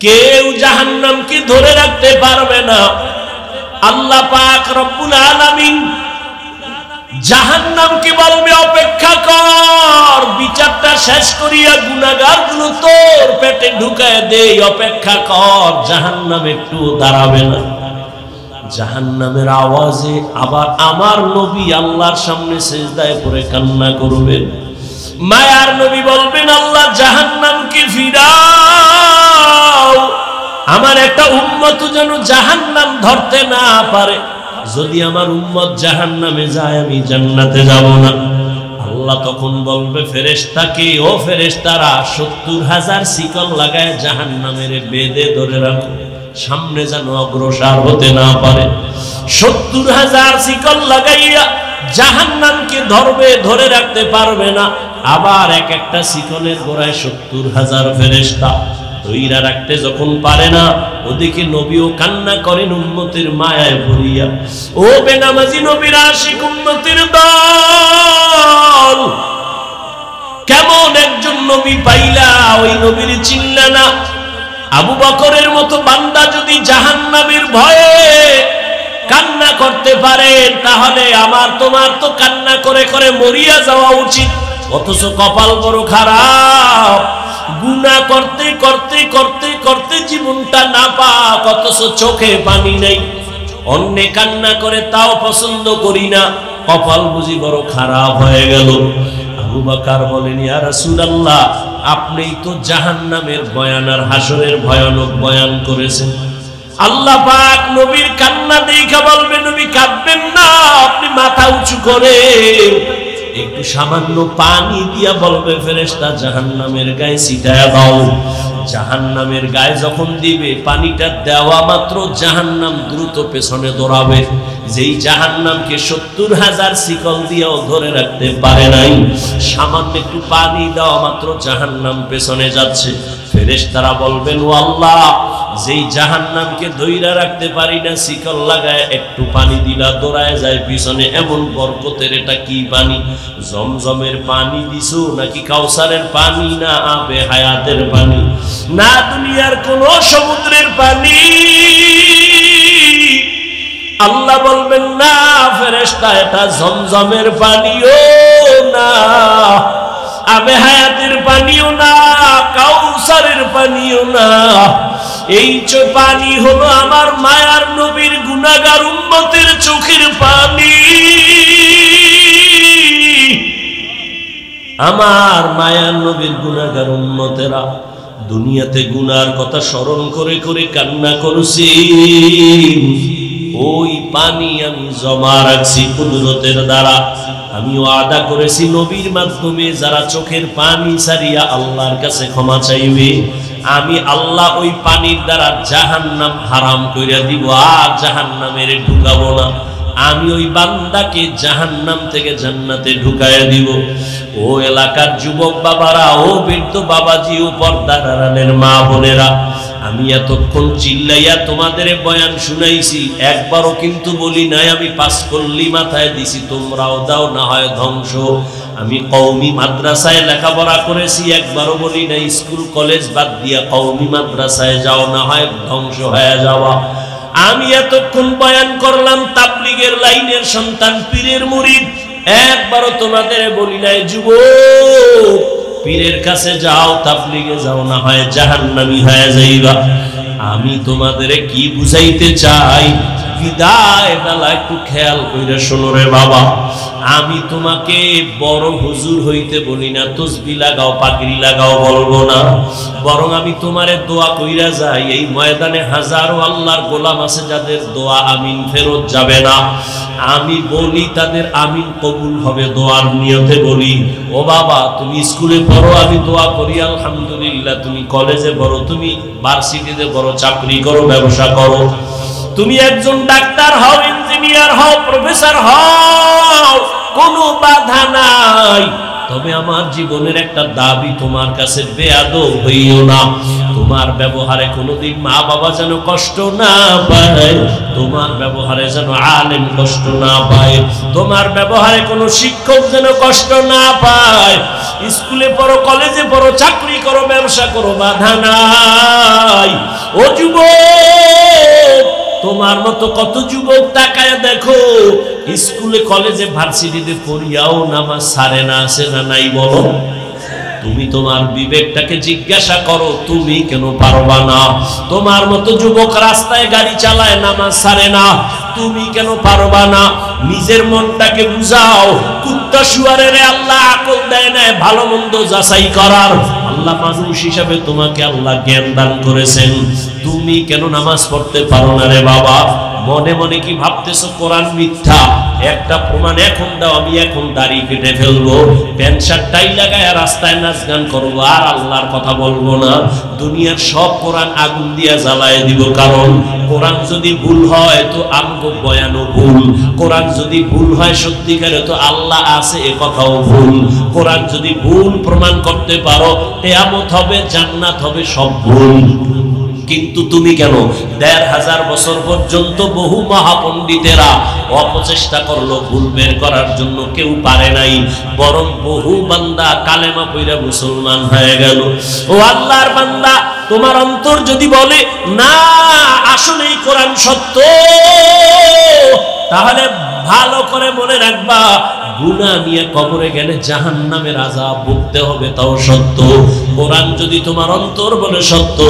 কেউ জাহান্নামকে ধরে রাখতে পারবে না। আল্লাহ পাক রব্বুল আলামিন জাহান্নামকে বলবে অপেক্ষা কর, বিচারটা শেষ করিয়া গুনাহগারগুলো তোর পেটে ঢুকায় দেই, অপেক্ষা কর। জাহান্নাম একটু দাঁড়াবে না। জাহান্নামের আওয়াজে আবার আমার নবী আল্লাহর সামনে সিজদায় পড়ে কান্না করবেন। মায়ার নবী বলবেন, আল্লাহ জাহান্নামকে ফিরাও, আমার একটা উম্মত যেন জাহান্নাম ধরতে না পারে। যদি আমার উম্মত জাহান্নামে যায় আমি জান্নাতে যাব না। আল্লাহ তখন বলবে ফেরেশতাকে, ও ফেরেশতারা ৭০,০০০ শিকল লাগায় জাহান্নামের বেঁধে ধরে রাখো, সামনে যেন অগ্রসর হতে না পারে। ৭০,০০০ শিকল লাগাইয়া জাহান্নামকে ধরবে, ধরে রাখতে পারবে না। আবার এক একটা শিকলের গোড়ায় ৭০,০০০ ফেরেশতা ধইরা রাখতে যখন পারে না, ওদিকে নবীও কান্না করেন উম্মতের মায়ায় ভরিয়া। ও বেনামাজি নবীর আশিক উম্মতের দল, কেমন একজন নবী পাইলা, ওই নবীর চিনলা না? আবু বকরের মতো বান্দা যদি জাহান্নামের ভয়ে কান্না করতে পারে, তাহলে আমার তোমার তো কান্না করে করে মরিয়া যাওয়া উচিত। অথচ কপাল বড় খারাপ, গুনাহ করতে করতে করতে করতে জীবনটা না পাক, অথচ চোখে পানি নেই। অন্যে কান্না করে তাও পছন্দ করি না, কপাল বুঝি বড় খারাপ হয়ে গেল। আবু বকর বলেন, ইয়া রাসূলুল্লাহ, আপনিই তো জাহান্নামের বয়ান আর হাসরের ভয়ানক বয়ান করেছেন। আল্লাহ পাক নবীর কান্না দেখে বলবে, নবী কাঁদবেন না, আপনি মাথা উঁচু করে একটু সামান্য পানি দিয়া বলবে ফেরেশতা জাহান্নামের গায়ে ছিটায়া দাও। জাহান্নামের গায়ে যখন দিবে, পানিটা দেওয়া মাত্র জাহান্নাম দ্রুত পেছনে দৌড়াবে। যেই জাহান্নামকে ৭০,০০০ শিকল দিয়েও ধরে রাখতে পারে নাই, সামান্য একটু পানি দেওয়া মাত্র জাহান্নাম পেছনে যাচ্ছে। ফেরেশতারা বলবেন, ও আল্লাহ, যেই জাহান্নামকে ধইরা রাখতে পারি না, শিকল লাগায় একটু পানি দিলা দৌড়ায় যায় পিছনে, এমন বরকতের এটা কি পানি? জমজমের পানি দিছো নাকি কাউসারের পানি, না আবে হায়াতের পানি, না দুনিয়ার কোন সমুদ্রের পানি? আল্লাহ বলবেন, না ফেরেশতা, এটা জমজমের পানিও না, আবে হায়াতের পানিও না, কাউসারের পানিও না। এই পানি হলো আমার মায়ার নবীর গুনাহগার উম্মতের চোখের পানি। আমার মায়ার নবীর গুনাহগার উম্মতেরা দুনিয়াতে গুনার কথা স্মরণ করে করে কান্না করছি, ওই পানি আমি জমা রাখছি কুদরতের দ্বারা। আমি ওয়াদা করেছি নবীর মাধ্যমে যারা চোখের পানি ছাড়িয়া আল্লাহর কাছে ক্ষমা চাইবে, আমি আল্লাহ ওই পানির দ্বারা জাহান্নাম হারাম কইরা দিব, আর জাহান্নামের ঢুকাবো না। আমি ওই বান্দাকে জাহান্নাম থেকে জান্নাতে ঢুকাইয়া দিব। ও এলাকার যুবক বাবারা, ও বৃদ্ধ বাবাজি, ও পর্দার আড়ালের মা বোনেরা, আমি এতক্ষণ চিল্লাইয়া তোমাদের বয়ান শুনাইছি, একবারও কিন্তু বলি নাই আমি পাস করলি মাথায় দিছি তোমরাও দাও না হয় ধ্বংস। আমি কওমি মাদ্রাসায় লেখাপড়া করেছি, একবারও বলি নাই স্কুল কলেজ বাদ দিয়া কওমি মাদ্রাসায় যাও না হয় ধ্বংস হয়ে যাওয়া। আমি এতক্ষণ বয়ান করলাম তাবলীগের লাইনের সন্তান, পীরের মুরিদ, একবারও তোমাদের বলি নাই যুবক পীরের কাছে যাও, তাবলীগে যাও না হয় জাহান্নামী হয়ে যাইবা। আমি তোমাদের কি বুঝাইতে চাই, বিদায় বেলা একটু খেয়াল কইরা শোনো রে বাবা। আমি তোমাকে বড় হুজুর হইতে বলি না, তসবিহ লাগাও পাগড়ি লাগাও বলবো না, বরং আমি তোমারে দোয়া কইরা যাই। এই ময়দানে হাজারো আল্লাহর গোলাম আছে যাদের দোয়া আমিন ফেরত যাবে না, আমি বলি তাদের আমিন কবুল হবে, দোয়ার নিয়তে বলি। ও বাবা, তুমি স্কুলে পড়ো, আমি দোয়া করি আলহামদুলিল্লাহ। তুমি কলেজে পড়ো, তুমি ভার্সিটিতে পড়ো, চাকরি করো, ব্যবসা করো, তুমি একজন ডাক্তার হও, ইঞ্জিনিয়ার হও, প্রফেসর হও, কোনো বাধা নাই। তবে আমার জীবনের একটা দাবি, তোমার কাছে বেয়াদব হইও না। তোমার ব্যবহারে কোনোদিন মা বাবা যেন কষ্ট না পায়, তোমার ব্যবহারে যেন আলেম কষ্ট না পায়, তোমার ব্যবহারে কোনো শিক্ষক যেন কষ্ট না পায়। স্কুলে পড়ো, কলেজে পড়ো, চাকরি করো, ব্যবসা করো, বাধা নাই। ও যুবক, তোমার মতো কত যুবক তাকায় দেখো, স্কুলে কলেজে ভার্সিটিতে পড়িয়াও নামাজ ছাড়ে না, আছে না নাই বলো? তুমি তোমার বিবেকটাকে জিজ্ঞাসা করো, তুমি কেন পারবা না? তোমার মতো যুবক রাস্তায় গাড়ি চালায়, নামাজ ছাড়ে না, তুমি কেন পারবা না? নিজের মনটাকে বুঝাও। কুত্তা শুয়ারের আল্লাহ আকল দেয় না ভালো মন্দ যাচাই করার। আল্লাহ মানুষ হিসাবে তোমাকে আল্লাহ জ্ঞান দান করেছেন, তুমি কেন নামাজ পড়তে পারো না রে বাবা? মনে মনে কি ভাবতেছো কোরআন মিথ্যা? একটা প্রমাণ এখন দাও, আমি এখন দাড়ি কেটে ফেলবো, প্যান্ট শার্ট টাই লাগায় রাস্তায় নাচ গান করবো, আর আল্লাহর কথা বলবো না। দুনিয়ার সব কোরআন আগুন দিয়া জ্বালায় দিব, কারণ কোরআন যদি ভুল হয় তো আমগো বয়ানও ভুল, কোরআন যদি ভুল হয় সত্যিকারে তো আল্লাহ আছে এ কথাও ভুল। কোরআন যদি ভুল প্রমাণ করতে পারো, কিয়ামত হবে, জান্নাত হবে, সব ভুল। কিন্তু তুমি কেন? ১৫০০ বছর পর্যন্ত বহু মহাপণ্ডিতেরা অপচেষ্টা করলো ভুল বের করার জন্য, কেউ পারে নাই, বরং বহু বান্দা কালেমা পড়া মুসলমান হয়ে গেল। ও আল্লাহর বান্দা, তোমার অন্তর যদি বলে না আসলেই কোরআন সত্য, তাহলে ভালো করে মনে রাখবা, গুনাহ নিয়ে কবরে গেলে জাহান্নামের আযাব ভুগতে হবে, তাও সত্য। কোরআন যদি তোমার অন্তর বলে সত্য,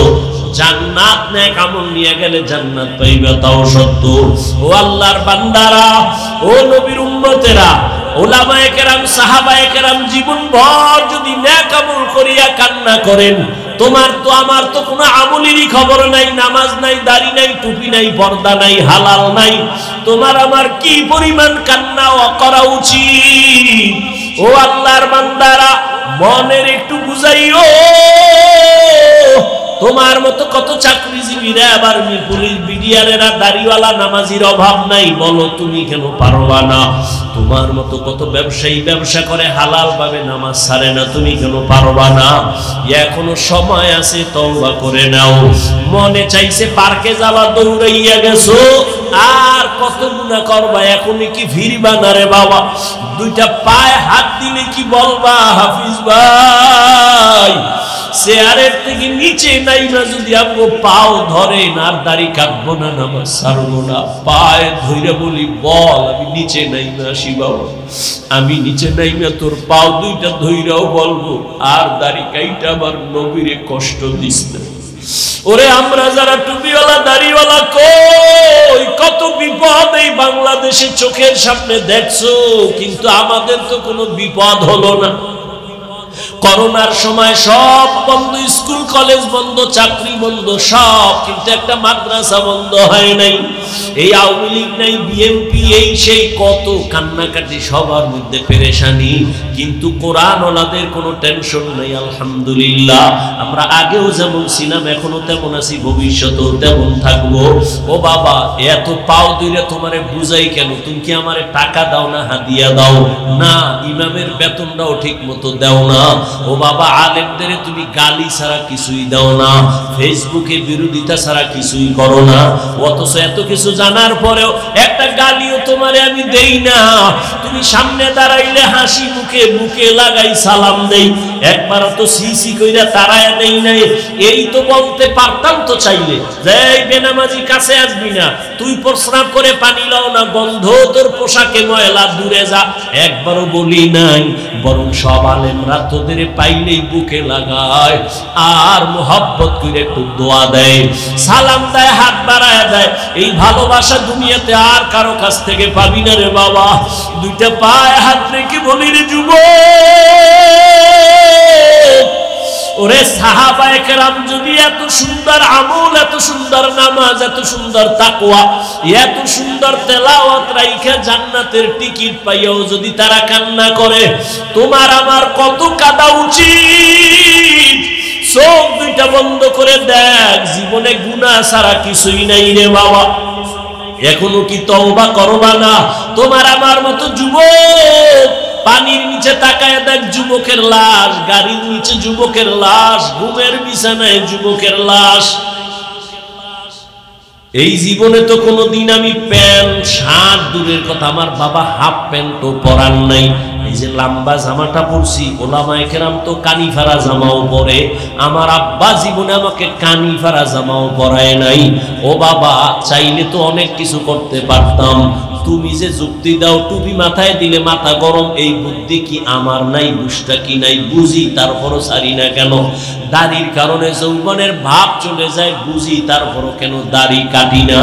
জান্নাত নেক আমল নিয়ে গেলে জান্নাত পাইবে, তাও সত্য। ও আল্লাহর বান্দারা, ও নবীর উম্মতেরা, ওলামায়ে কেরাম, সাহাবায়ে কেরাম জীবনভর যদি নেক আমল করিয়া কান্না করেন, তোমার তো আমার তো কোনো আমলেরই খবর নাই, নামাজ নাই, দাড়ি নাই, টুপি নাই, পর্দা নাই, হালাল নাই, তোমার আমার কি পরিমাণ কান্না করা উচিত? ও আল্লাহর বান্দারা, মনের একটু বুঝাইও। তোমার মতো কত চাকরিজীবীরা, আবার পুলিশ বিডিআরেরা, দাড়িওয়ালা নামাজির অভাব নাই, বলো তুমি কেন পারবা না? তোমার মতো কত ব্যবসায়ী ব্যবসা করে হালাল ভাবে, নামাজ ছাড়ে না, তুমি কেন পারবা না? এখনো সময় আছে, তওবা করে নাও। মনে চাইছে পার্কে যাওয়া, দৌড়াইয়া গেছো, আর কত গুনাহ করবা, এখনই কি ফিরবা না রে বাবা? দুইটা পায়ে হাত দিলে কি বলবা, হাফিজ ভাই চেয়ারের থেকে নিচে নাইবা যদি আমগো পাও ধরে না, আর দাড়ি কাটবো না, নামাজ ছাড়বো না, পায়ে ধইরা বলি বল আমি নিচে নাইমা আসি বাবা, আমি নিচে নাইমা তোর পাও দুইটা ধইরাও বলবো, আর দাড়ি কাইটা আমার নবীরে কষ্ট দিস না। ওরে আমরা যারা টুপিওয়ালা দাড়িওয়ালা, কই কত বিপদ এই বাংলাদেশে চোখের সামনে দেখছো, কিন্তু আমাদের তো কোনো বিপদ হলো না। করোনার সময় সব বন্ধ, স্কুল কলেজ বন্ধ, চাকরি বন্ধ, সব, কিন্তু একটা মাদ্রাসা বন্ধ হয় নাই। এই আওয়ামী লীগ নাই, বিএনপি, এই সেই কত কান্নাকাটি, সবার মধ্যে পেরেশানি, কিন্তু কোরআন ওয়ালাদের কোনো টেনশন নেই। আলহামদুলিল্লাহ, আমরা আগেও যেমন ছিলাম এখনো তেমন আছি, ভবিষ্যতেও তেমন থাকবো। ও বাবা, এত পাও দিলে তোমারে বুঝাই কেন? তুমি কি আমারে টাকা দাও না, হাদিয়া দাও না? ইমামের বেতনটাও ঠিক মতো দাও না। ও বাবা, আলেমদের তুমি গালি ছাড়া কিছুই দাও না, ফেসবুকে বিরোধিতা ছাড়া কিছুই করো না, অথচ এত কিছু জানার পরেও একটা গালিও তোমারে আমি দেই না। তুমি সামনে দাঁড়াইলে হাসি মুখে বুকে লাগাই সালাম দেই, একবার তো সিসি কইরা তারায় দেই নাই। এই তো বলতে পারতাম তো চাইলে, যে এই বেনামাজি কাছে আসবি না, তুই প্রস্রাব করে পানি লাও না, গন্ধ তোর পোশাকে ময়লা, দূরে যা, একবারও বলি নাই। বরং সব আলেমরা তোদের পাইলেই বুকে লাগায়, আর মোহাব্বত করে একটু দোয়া দেয়, সালাম দেয়, হাত বাড়ায় দেয়। এই ভালোবাসা দুনিয়াতে আর কারো কাছ থেকে পাবি না রে বাবা। দুইটা পায়ে হাত রেখে বলি রে যুবক, ওরে সাহাবায়ে কেরাম যদি এত সুন্দর আমল, এত সুন্দর নামাজ, এত সুন্দর তাকওয়া, এত সুন্দর তেলাওয়াত রাইখা জান্নাতের টিকিট পাইয়াও যদি তারা কান্না করে, তোমার আমার কত কাঁদা উচিত? চোখ দুইটা বন্ধ করে দেখ, জীবনে গুনাহ ছাড়া কিছুই নাই রে বাবা। এখনো কি তওবা করবা না? তোমার আমার মতো যুবক, পানির নিচে তাকায় দেখ যুবকের লাশ, গাড়ির নিচে যুবকের লাশ, ঘুমের বিছানায় যুবকের লাশ। এই জীবনে তো কোনোদিন আমি প্যান্ট শার্ট দূরের কথা, আমার বাবা হাফ প্যান্টও পরার নাই। এই যে লম্বা জামাটা পরছি, ওলামায়ে কেরাম তো কানিফারা জামাও পরে, আমার আব্বা জীবনে আমাকে কানিফারা জামাও পরায় নাই। ও বাবা, চাইলে তো অনেক কিছু করতে পারতাম। তুমি যে যুক্তি দাও টুপি মাথায় দিলে মাথা গরম, এই বুদ্ধি কি আমার নাই? বুঝটা কি নাই? বুঝি, তারপরও ছাড়ি না কেন? দাড়ির কারণে যৌবনের ভাব চলে যায়, বুঝি, তারপরও কেন দাড়ি কাটি না?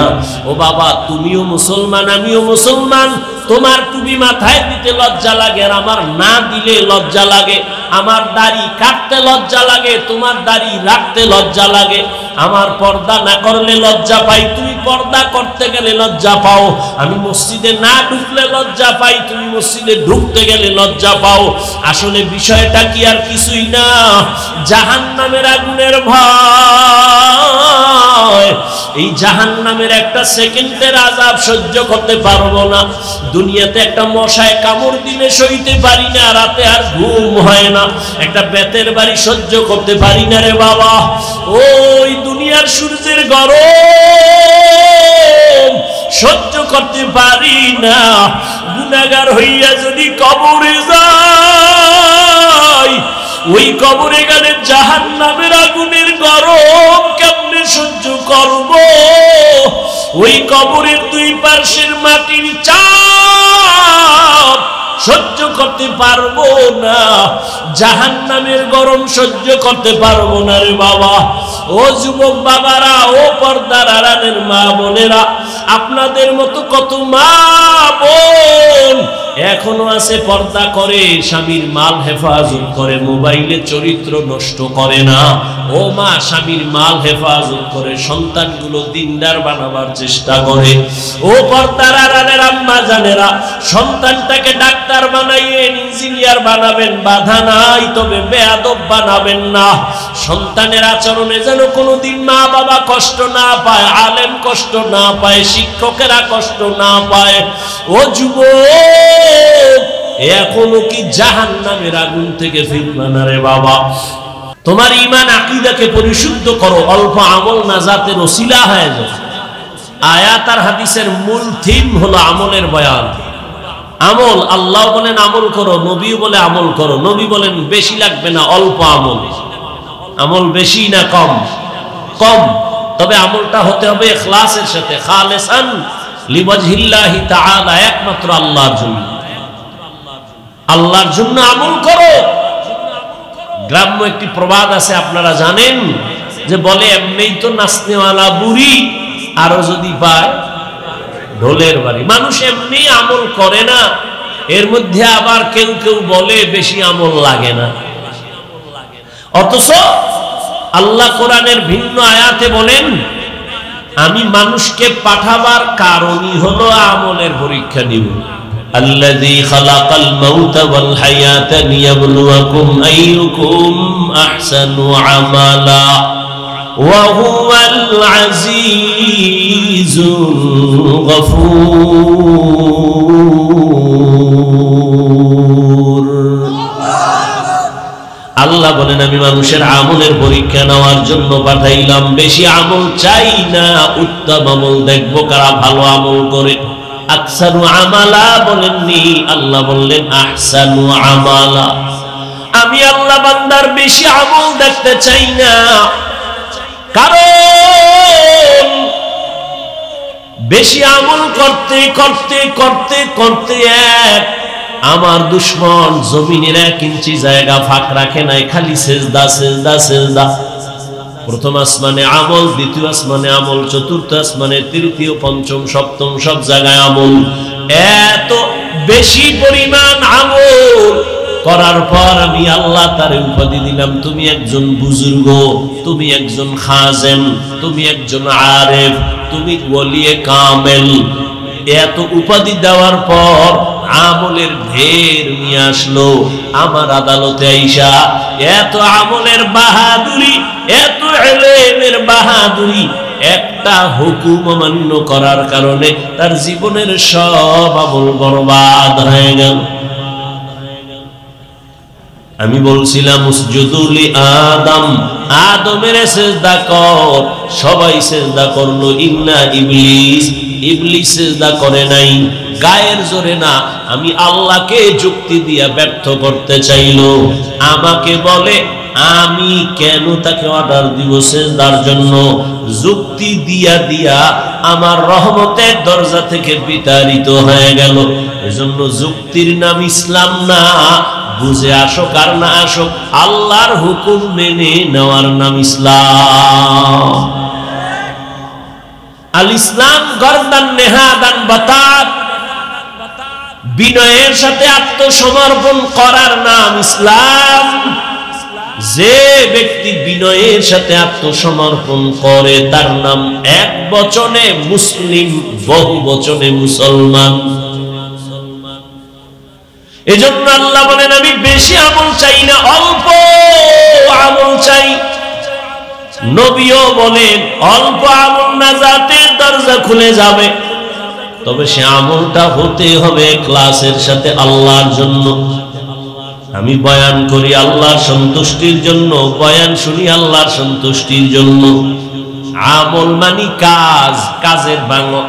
ও বাবা, তুমিও মুসলমান, আমিও মুসলমান। তোমার টুপি মাথায় দিতে লজ্জা লাগে আর আমার না দিলে লজ্জা লাগে। আমার দাড়ি কাটতে লজ্জা লাগে, তোমার দাড়ি রাখতে লজ্জা লাগে। আমার পর্দা না করলে লজ্জা পাই, তুমি পর্দা করতে গেলে লজ্জা পাও। আমি মসজিদে না ঢুকলে লজ্জা পাই, তুমি মসজিদে ঢুকতে গেলে লজ্জা পাও। আসলে বিষয়টা কি আর কিছুই না, জাহান্নামের আগুনের ভয়। এই জাহান্নামের একটা সেকেন্ডের আযাব সহ্য করতে পারবো না। দুনিয়াতে একটা মশায় কামড় দিলে সইতে পারি না, রাতে আর ঘুম হয় না। একটা বেতের বাড়ি সহ্য করতে পারি না রে বাবা। ওই দুনিয়ার সূর্যের গরম সহ্য করতে পারি না। গুনাহগার হইয়া যদি কবরে যাই, ওই কবরে গেলে জাহান্নামের আগুনের গরম কেমনে সহ্য করব? ওই কবরের দুই পার্শ্বের মাটির চাপ সহ্য করতে পারবো না, জাহান্নামের গরম সহ্য করতে পারবো না রে বাবা। ও যুবক বাবারা, ও পর্দার আড়ালের মা বোনেরা, আপনাদের মতো কত মা বোন এখনো আছে পর্দা করে, স্বামীর মাল হেফাজত করে, মোবাইলে চরিত্র নষ্ট করে না। ও মা, স্বামীর মাল হেফাজত করে, সন্তানগুলো দিনদার বানাবার চেষ্টা করে। ও পর্দার আড়ালের আম্মা জানেরা, সন্তানটাকে ডাক্তার বানাইয়েন, ইঞ্জিনিয়ার বানাবেন, বাধা নাই, তবে বেয়াদব বানাবেন না। সন্তানের আচরণে যেন কোনোদিন মা বাবা কষ্ট না পায়, আলেম কষ্ট না পায়, শিক্ষকেরা কষ্ট না পায়। ও যুবক, এখনো কি জাহান্নামের আগুন থেকে ফিরবা না রে বাবা? তোমার ঈমান আকীদাকে পরিশুদ্ধ করো, অল্প আমল নাজাতের ওসিলা হয়ে যায়। আয়াত আর হাদিসের মূল থিম হলো আমলের বয়ান। আমল, আল্লাহ বলেন আমল করো, নবী বলে আমল করো। নবী বলেন বেশি লাগবে না, অল্প আমল। আমল বেশি না কম? কম। তবে আমলটা হতে হবে ইখলাসের সাথে, খালিসান লিওয়াজহিল্লাহি তাআলা, একমাত্র আল্লাহর জন্য। আল্লাহর জন্য আমল করো। গ্রাম্য একটি প্রবাদ আছে, আপনারা জানেন, যে বলে এমনিই তো নাচনেওয়ালা বুড়ি, আরো যদি পায় ঢোলের বাড়ি। মানুষ এমনি আমল করে না, এর মধ্যে আবার কেউ কেউ বলে বেশি আমল লাগে না। অথচ আল্লাহ কোরআনের ভিন্ন আয়াতে বলেন, আমি মানুষকে পাঠাবার কারণই হলো আমলের পরীক্ষা নিব। আল্লাযী খালাকাল মাউতা ওয়াল হায়াতা লিয়াবলুয়াকুম আইয়ুকুম আহসানু আমালা ওয়া হুয়াল আজিজুল গফুর। আল্লাহ বলেন, আমি মানুষের আমলের পরীক্ষা নেওয়ার জন্য পাঠাইলাম। বেশি আমল চাই না, উত্তম আমল দেখবো কারা ভালো আমল করে। আকসারু আমালা বলেননি, আল্লাহ বললেন আহসানু আমালা। আমি আল্লাহ বান্দার বেশি আমল দেখতে চাই না, কারণ বেশি আমল করতে করতে করতে করতে আমার দুশ্মন জমিনের 1 ইঞ্চি জায়গা ফাঁক রাখে নাই, খালি সেজদা সেজদা সেজদা। প্রথম আসমানে আমল, দ্বিতীয় আসমানে আমল, চতুর্থ আসমানে, তৃতীয়, পঞ্চম, সপ্তম, সব জায়গায় আমল। এত বেশি পরিমাণ আমল করার পর আমি আল্লাহ তারে উপাধি দিলাম, তুমি একজন বুজুর্গ, তুমি একজন খাজেম, তুমি একজন আরেফ, তুমি ওলিয়ে কামেল। এত উপাধি দেওয়ার পর আমলের ঢের নিয়ে আসলো আমার আদালতে আইসা। এত আমলের বাহাদুরি, এত ইলমের বাহাদুরি, একটা হুকুম অমান্য করার কারণে তার জীবনের সব আমল বরবাদ হয়ে গেল। আমি বলছিলাম উসজুদুলি আদম, আদমের সিজদা কর, সবাই সিজদা করলো, ইন্না ইবলিস, ইবলিস সিজদা করে নাই। গায়ের জোরে না, আমি আল্লাহকে যুক্তি দিয়া ব্যর্থ করতে চাইলো। আমাকে বলে আমি কেন তাকে অর্ডার দিব সিজদার জন্য? যুক্তি দিয়া দিয়া আমার রহমতের দরজা থেকে বিতাড়িত হয়ে গেল। এজন্য যুক্তির নাম ইসলাম না, বুঝে আসুক আর না আসুক, আল্লাহর হুকুম মেনে নেওয়ার নাম ইসলাম। আল ইসলাম গর্দান নেহাদান বাতাত, বিনয়ের সাথে আত্মসমর্পণ করার নাম ইসলাম। যে ব্যক্তি বিনয়ের সাথে আত্মসমর্পণ করে তার নাম এক বচনে মুসলিম, বহু বচনে মুসলমান। এজন্য আল্লাহ বলেন আমি বেশি আমল চাই না, অল্প আমল চাই। নবীও বলেন অল্প আমল নাজাতের দরজা খুলে যাবে, তবে সে আমলটা হতে হবে ইখলাসের সাথে আল্লাহর জন্য। আমি বয়ান করি আল্লাহর সন্তুষ্টির জন্য, বয়ান শুনি আল্লাহর সন্তুষ্টির জন্য। আমল মানে কাজ, কাজের বাংলা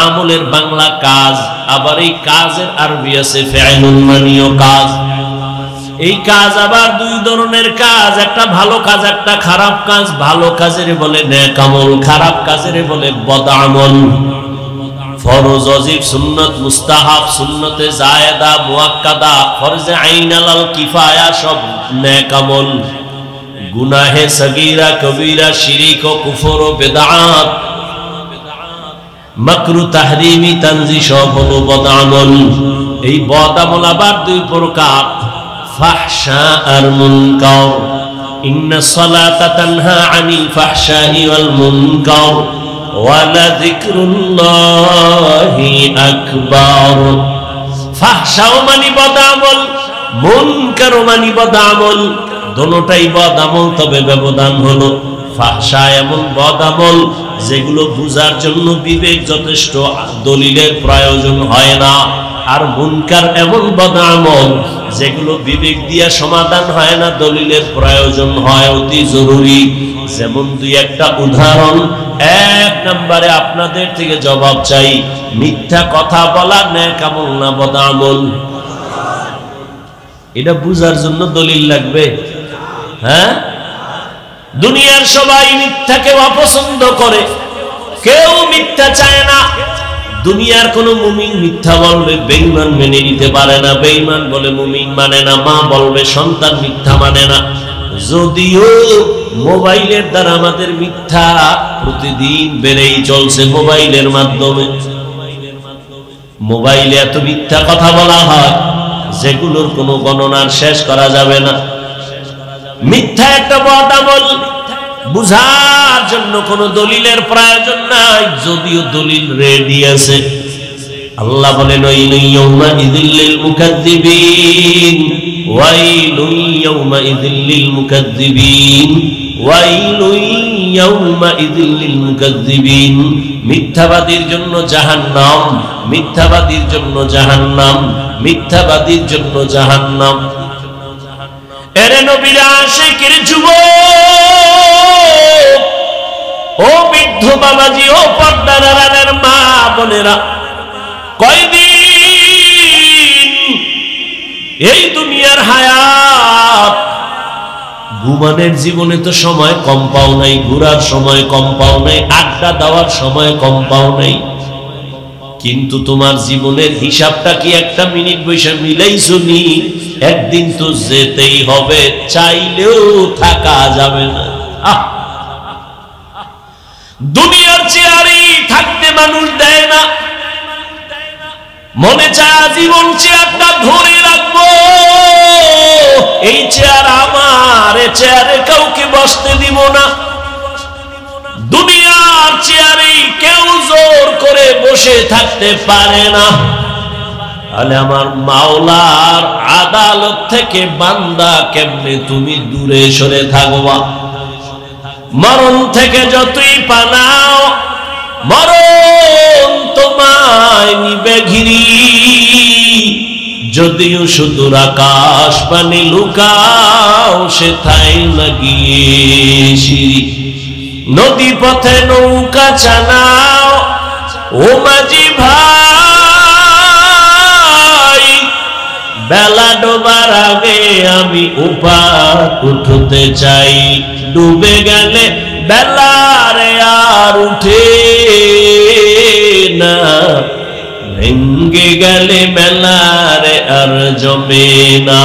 আমলের বাংলা কাজ, আবার এই কাজের আরবি আছে ফিআলুন মানিও কাজ। এই কাজ আবার দুই ধরনের কাজ, একটা ভালো কাজ, একটা খারাপ কাজ। ভালো কাজের বলে নেক আমল, খারাপ কাজের বলে বদ আমল। ফরজ, ওয়াজিব, সুন্নাত, মুস্তাহাব, সুন্নতে জায়েদা, মুআক্কাদা, ফরজে আইন, আলাল কিফায়া সব নেক আমল। গুনাহে সগীরা, কবীরা, শিরক ও কুফর ও বিদআত, মাকরু, তাহরিমি, তানজি সব হলো বদ আমল। এই বদ আমল আবার দুই প্রকার, ফাহশা আর মুনকার। ইন্নাস সালাতা তানহা আনিল ফাহশাই ওয়াল মুনকার ওয়ালা যিকরুল্লাহি আকবার। ফাহশাও মানে বদ আমল, মুনকারও মানে বদ আমল। দোনোটাই বদ আমল, তবে ব্যবধান হলো ফাহশা এমন বদ আমল যেগুলো বুঝার জন্য বিবেক যথেষ্ট, দলিলের প্রয়োজন হয় না। আর মুনকার এমন বদ আমল যেগুলো বিবেক দিয়া সমাধান হয় না, দলিলের প্রয়োজন হয় অতি জরুরি। যেমন দুই একটা উদাহরণ। এক নম্বরে আপনাদের থেকে জবাব চাই, মিথ্যা কথা বলা নেক আমল না বদ আমল? এটা বুঝার জন্য দলিল লাগবে? হ্যাঁ, দুনিয়ার সবাই মিথ্যাকে অপছন্দ করে, কেউ মিথ্যা চায় না। দুনিয়ার কোন মুমিন মিথ্যা বলবে বেঈমান মেনে নিতে পারে না, বেঈমান বলে মুমিন মানে না, মা বলবে সন্তান মিথ্যা মানে না। যদিও মোবাইলের দ্বারা আমাদের মিথ্যা প্রতিদিন বেড়েই চলছে, মোবাইলের মাধ্যমে। মোবাইলে এত মিথ্যা কথা বলা হয় যেগুলোর কোনো গণনার শেষ করা যাবে না। মিথ্যা একটা বদ আমল, বুঝার জন্য কোনো দলিলের প্রয়োজন নাই, যদিও দলিল রেডি আছে। আল্লাহ বলেন ওয়াইলুন ইয়াউমাইযিল লিল মুকাজ্জিবিন, ওয়াইলুন ইয়াউমাইযিল লিল মুকাজ্জিবিন, ওয়াইলুন ইয়াউমাইযিল লিল মুকাজ্জিবিন। মিথ্যাবাদীর জন্য জাহান্নাম, মিথ্যাবাদীর জন্য জাহান্নাম, মিথ্যাবাদীর জন্য জাহান্নাম। এরে নবীর আশিকের যুবক, ও বৃদ্ধ বাবাজি, ও পর্দার আড়ালের মা বোনেরা, কয়দিন এই দুনিয়ার হায়াত, ঘুমানোর জীবনে তো সময় কম পাও নাই, ঘোরার সময় কম পাও নাই, আড্ডা দেওয়ার সময় কম পাও নাই, কিন্তু তোমার জীবনের হিসাবটা কি একটা মিনিট বৈশা মিলাইছো নি? একদিন তো যেতেই হবে, চাইলেও থাকা যাবে না। দুনিয়ার চেয়ারে থাকতে মানুষ দেয় না, মনে চায় জীবন চেয়ারটা ধরে রাখবো, এই চেয়ার আমার, এ চেয়ারে কাউকে বসতে দিব না। দুনিয়ার চেয়ারে কেউ জোর করে বসে থাকতে পারে না। তাহলে আমার মাওলার আদালত থেকে বান্দা কেমনে তুমি দূরে সরে থাকবা? মরণ থেকে যতই পালাও, মরণ তোমায় নিবে ঘিরি। যদিও সুদূর আকাশ পানি লুকাও সেথায় লাগিয়ে সিঁড়ি নদী পথে নৌকা চালাও ও মাঝি ভাই বেলা ডোবার আগে আমি ওপার উঠতে চাই ডুবে গেলে বেলারে আর উঠে না ভেঙ্গে গেলে মেলারে আর জমে না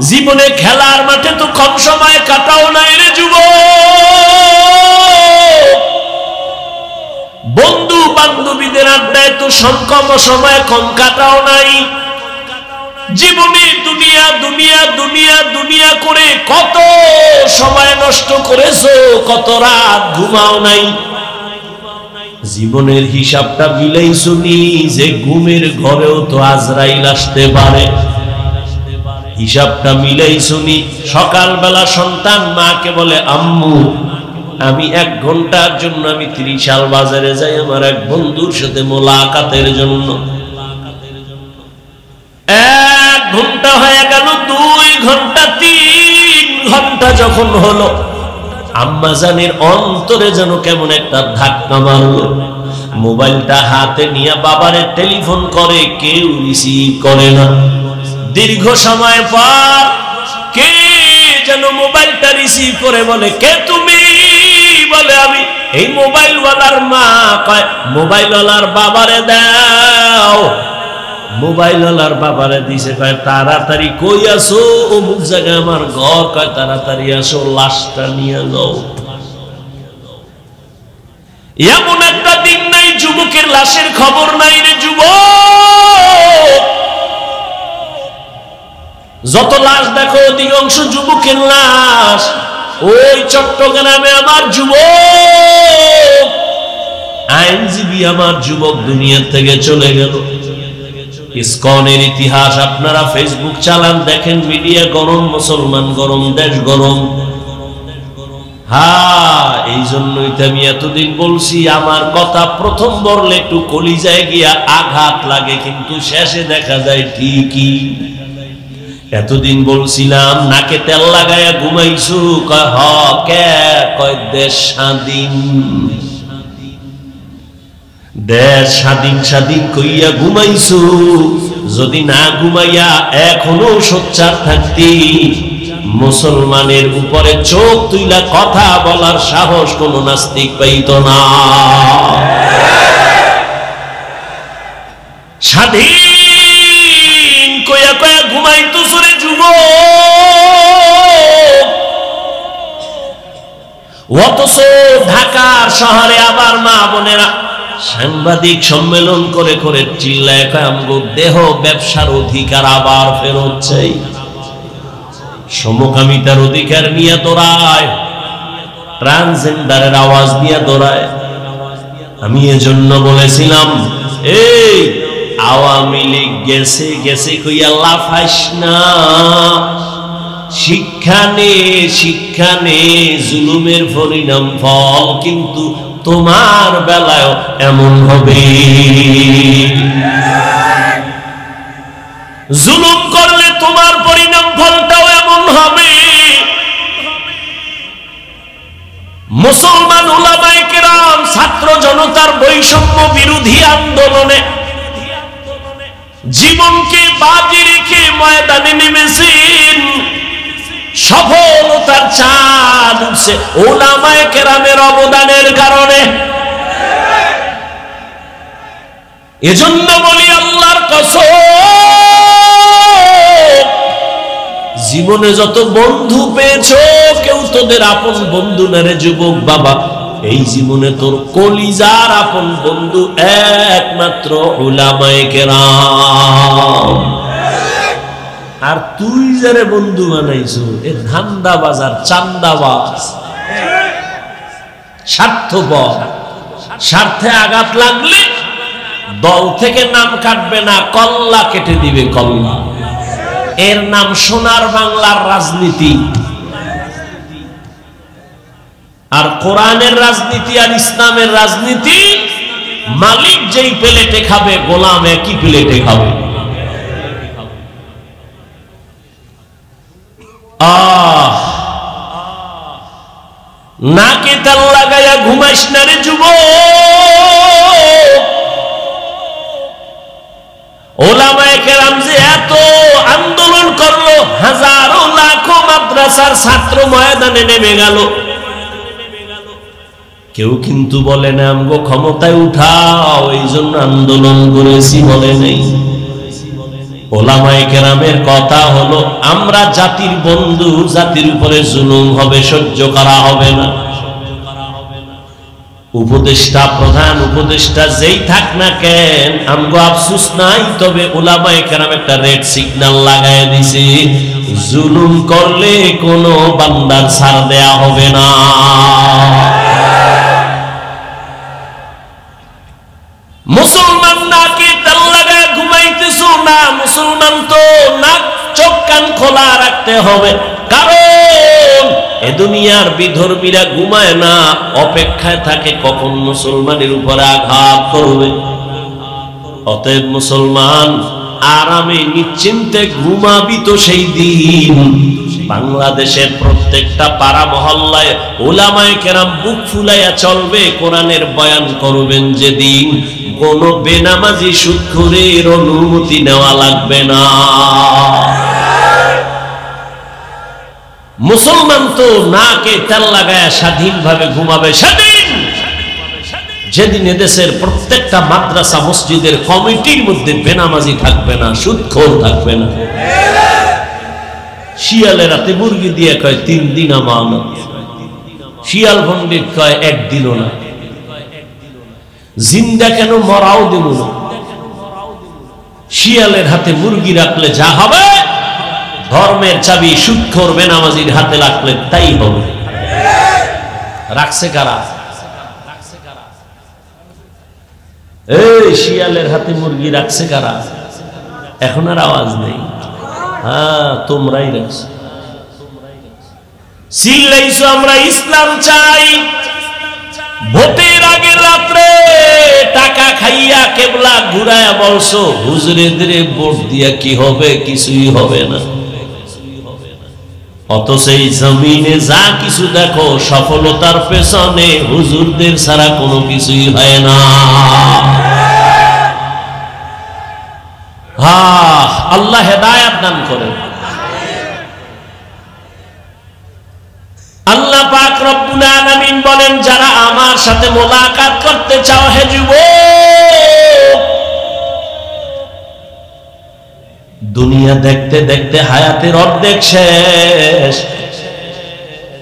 জীবনে খেলার মাঠে তো কম সময় কাটাও নাই রে যুবক বন্ধু বান্ধবীদের আড্ডায় তো কম সময় কম কাটাও নাই জীবনে দুনিয়া দুনিয়া দুনিয়া দুনিয়া করে কত সময় নষ্ট করেছো কত রাত ঘুমাও নাই জীবনের হিসাবটা মিলাইছো নি যে ঘুমের ঘরেও তো আজরাইল আসতে পারে হিসাবটা মিলাইছো নি সকালবেলা সন্তান মাকে বলে আম্মু আমি 1 ঘন্টার জন্য আমি 30 সাল বাজারে যাই আমার এক বন্ধুর সাথে মোলাকাতের জন্য 1 ঘন্টা হয়ে গেল 2 ঘন্টা 3 ঘন্টা যখন হলো আম্মা জানের অন্তরে যেন কেমন একটা ধাক্কা মারলো মোবাইলটা হাতে নিয়ে বাবারে টেলিফোন করে কেউ রিসিভ করে না দীর্ঘ সময় পর কে যেন মোবাইলটা রিসিভ করে বলে কে তুমি বলে আমি এই মোবাইলওয়ালার মা কয় মোবাইলওয়ালার বাবারে দাও মোবাইলওয়ালার বাবারে দিছে কয় তাড়াতাড়ি কই আসো অমুক জায়গায় আমার ঘর কয় তাড়াতাড়ি আসো লাশটা নিয়ে যাও এমন একটা দিন নাই যুবকের লাশের খবর নাই রে যুবক যত লাশ দেখো অধিকাংশ যুবকের লাশ ওই চট্টগ্রামে আমার যুবক আইনজীবী আমার যুবক দুনিয়া থেকে চলে গেল ইসকনের ইতিহাস আপনারা ফেসবুক চালান দেখেন মিডিয়া গরম মুসলমান গরম দেশ গরম হ্যাঁ এই জন্যই তো আমি এতদিন বলছি আমার কথা প্রথম বললে একটু কলিজায় গিয়া আঘাত লাগে কিন্তু শেষে দেখা যায় ঠিকই এতদিন বলছিলাম নাকে তেল লাগায়া ঘুমাইছু কয় হ কে কয় দেশ স্বাধীন দেশ স্বাধীন স্বাধীন কইয়া ঘুমাইছু যদি না ঘুমাইয়া এখনো সোচ্চার থাকতি মুসলমানের উপরে চোখ তুইলা কথা বলার সাহস কোন নাস্তিক পাইত না স্বাধীন কইয়া কইয়া ঘুমাইতো সুরে যুবক অথচ ঢাকার শহরে আবার মা বোনেরা সাংবাদিক সম্মেলন করে করে চিল্লায় আমগো দেহ ব্যবসার অধিকার আবার ফেরত চাই সমকামিতার অধিকার নিয়ে দৌড়ায় ট্রান্সজেন্ডারের আওয়াজ নিয়ে দৌড়ায় আমি এজন্য বলেছিলাম এই আওয়ামী লীগ গেছে গেছে কইয়া লাফাইস না শিক্ষা নে জুলুমের পরিণাম ফল কিন্তু তোমার বেলায় এমন হবে জুলুম করলে তোমার পরিণাম ফলটাও এমন হবে মুসলমান উলামায়ে কেরাম ছাত্র জনতার বৈষম্য বিরোধী আন্দোলনে জীবনকে বাজি রেখে ময়দানে নেমেছেন সফলতার চাঁদ উঠছে উলামায়ে কেরামের অবদানের কারণে এজন্য বলি আল্লাহর কসম জীবনে যত বন্ধু পেয়েছো কেউ তোদের আপন বন্ধু না রে যুবক বাবা এই জীবনে তোর কলিজার আপন বন্ধু একমাত্র উলামায়ে কেরাম আর তুই যারে বন্ধু বানাইছো এ ধান্দাবাজ আর চান্দাবাজ স্বার্থপর স্বার্থে আঘাত লাগলে দল থেকে নাম কাটবে না কল্লা কেটে দিবে কল্লা এর নাম সোনার বাংলার রাজনীতি আর কোরআনের রাজনীতি আর ইসলামের রাজনীতি মালিক যেই প্লেটে খাবে গোলাম একই প্লেটে খাবে। নাকে তেল লাগাইয়া ঘুমাইস না রে যুবক। ওলামায়ে কেরাম যে এত আন্দোলন করলো, হাজারো লাখো মাদ্রাসার ছাত্র ময়দানে নেমে গেল, কেউ কিন্তু বলে না আমগো ক্ষমতায় উঠাও এই জন্য আন্দোলন করেছি, বলে নেই। ওলামায়ে কেরামের কথা হলো আমরা জাতির বন্ধু, জাতির উপরে জুলুম হবে, সহ্য করা হবে না। উপদেষ্টা, প্রধান উপদেষ্টা যেই থাক না কেন, আমগো আফসোস নাই, তবে ওলামায়ে কেরাম একটা রেড সিগন্যাল লাগায় দিছে, জুলুম করলে কোনো বান্দার ছাড় দেয়া হবে না। মুসলমান নাকি তেল লাগায় ঘুমাইতেছো না, মুসলমান তো নাক চোখ কান খোলা রাখতে হবে, কারণ এ দুনিয়ার বিধর্মীরা ঘুমায় না, অপেক্ষায় থাকে কখন মুসলমানের উপরে আঘাত করবে। অতএব মুসলমান আরামে নিশ্চিন্তে ঘুমাবি তো সেই দিন বাংলাদেশের প্রত্যেকটা পাড়া মহল্লায় ওলামায়ে কেরাম বুক ফুলাইয়া চলবে, কোরআনের বয়ান করবেন যেদিন, কোন বেনামাজি সুদখোরের অনুমতি নেওয়া লাগবে না। মুসলমান তো নাকে তেল লাগায়া স্বাধীনভাবে ঘুমাবে সেদিন, যেদিন এদেশের প্রত্যেকটা মাদ্রাসা মসজিদের কমিটির মধ্যে বেনামাজি থাকবে না, সুদখোর থাকবে না। শিয়ালের রাতে মুরগি দিয়ে কয় 3 দিন আমানত, শিয়াল পণ্ডিত কয় 1 দিনও না। জিন্দা কেন, মরাও দেব না। শিয়ালের হাতে মুরগি রাখলে যা হবে, ধর্মের চাবি সুদখোর বেনামাজির হাতে রাখলে তাই হবে। রাখছে কারা? এই শিয়ালের হাতে মুরগি রাখছে কারা? এখন আর আওয়াজ নেই। হ্যাঁ, তোমরাই রাখছো। চিল্লাইছো আমরা ইসলাম চাই, ভোটের আগের রাত্রে টাকা খাইয়া কেবলা ঘুরায়া বলছো হুজুরেদের ভোট দিয়া কি হবে, কিছুই হবে না। অথচ এই জমিনে যা কিছু দেখো, সফলতার পেছনে হুজুরদের ছাড়া কোনো কিছুই হয় না। আল্লাহ হেদায়েত দান করেন। আল্লাহ পাক রব্বুল আলামিন বলেন, যারা আমার সাথে মোলাকাত করতে চাও হে যুবক, দুনিয়া দেখতে দেখতে হায়াতের অর্ধেক শেষ।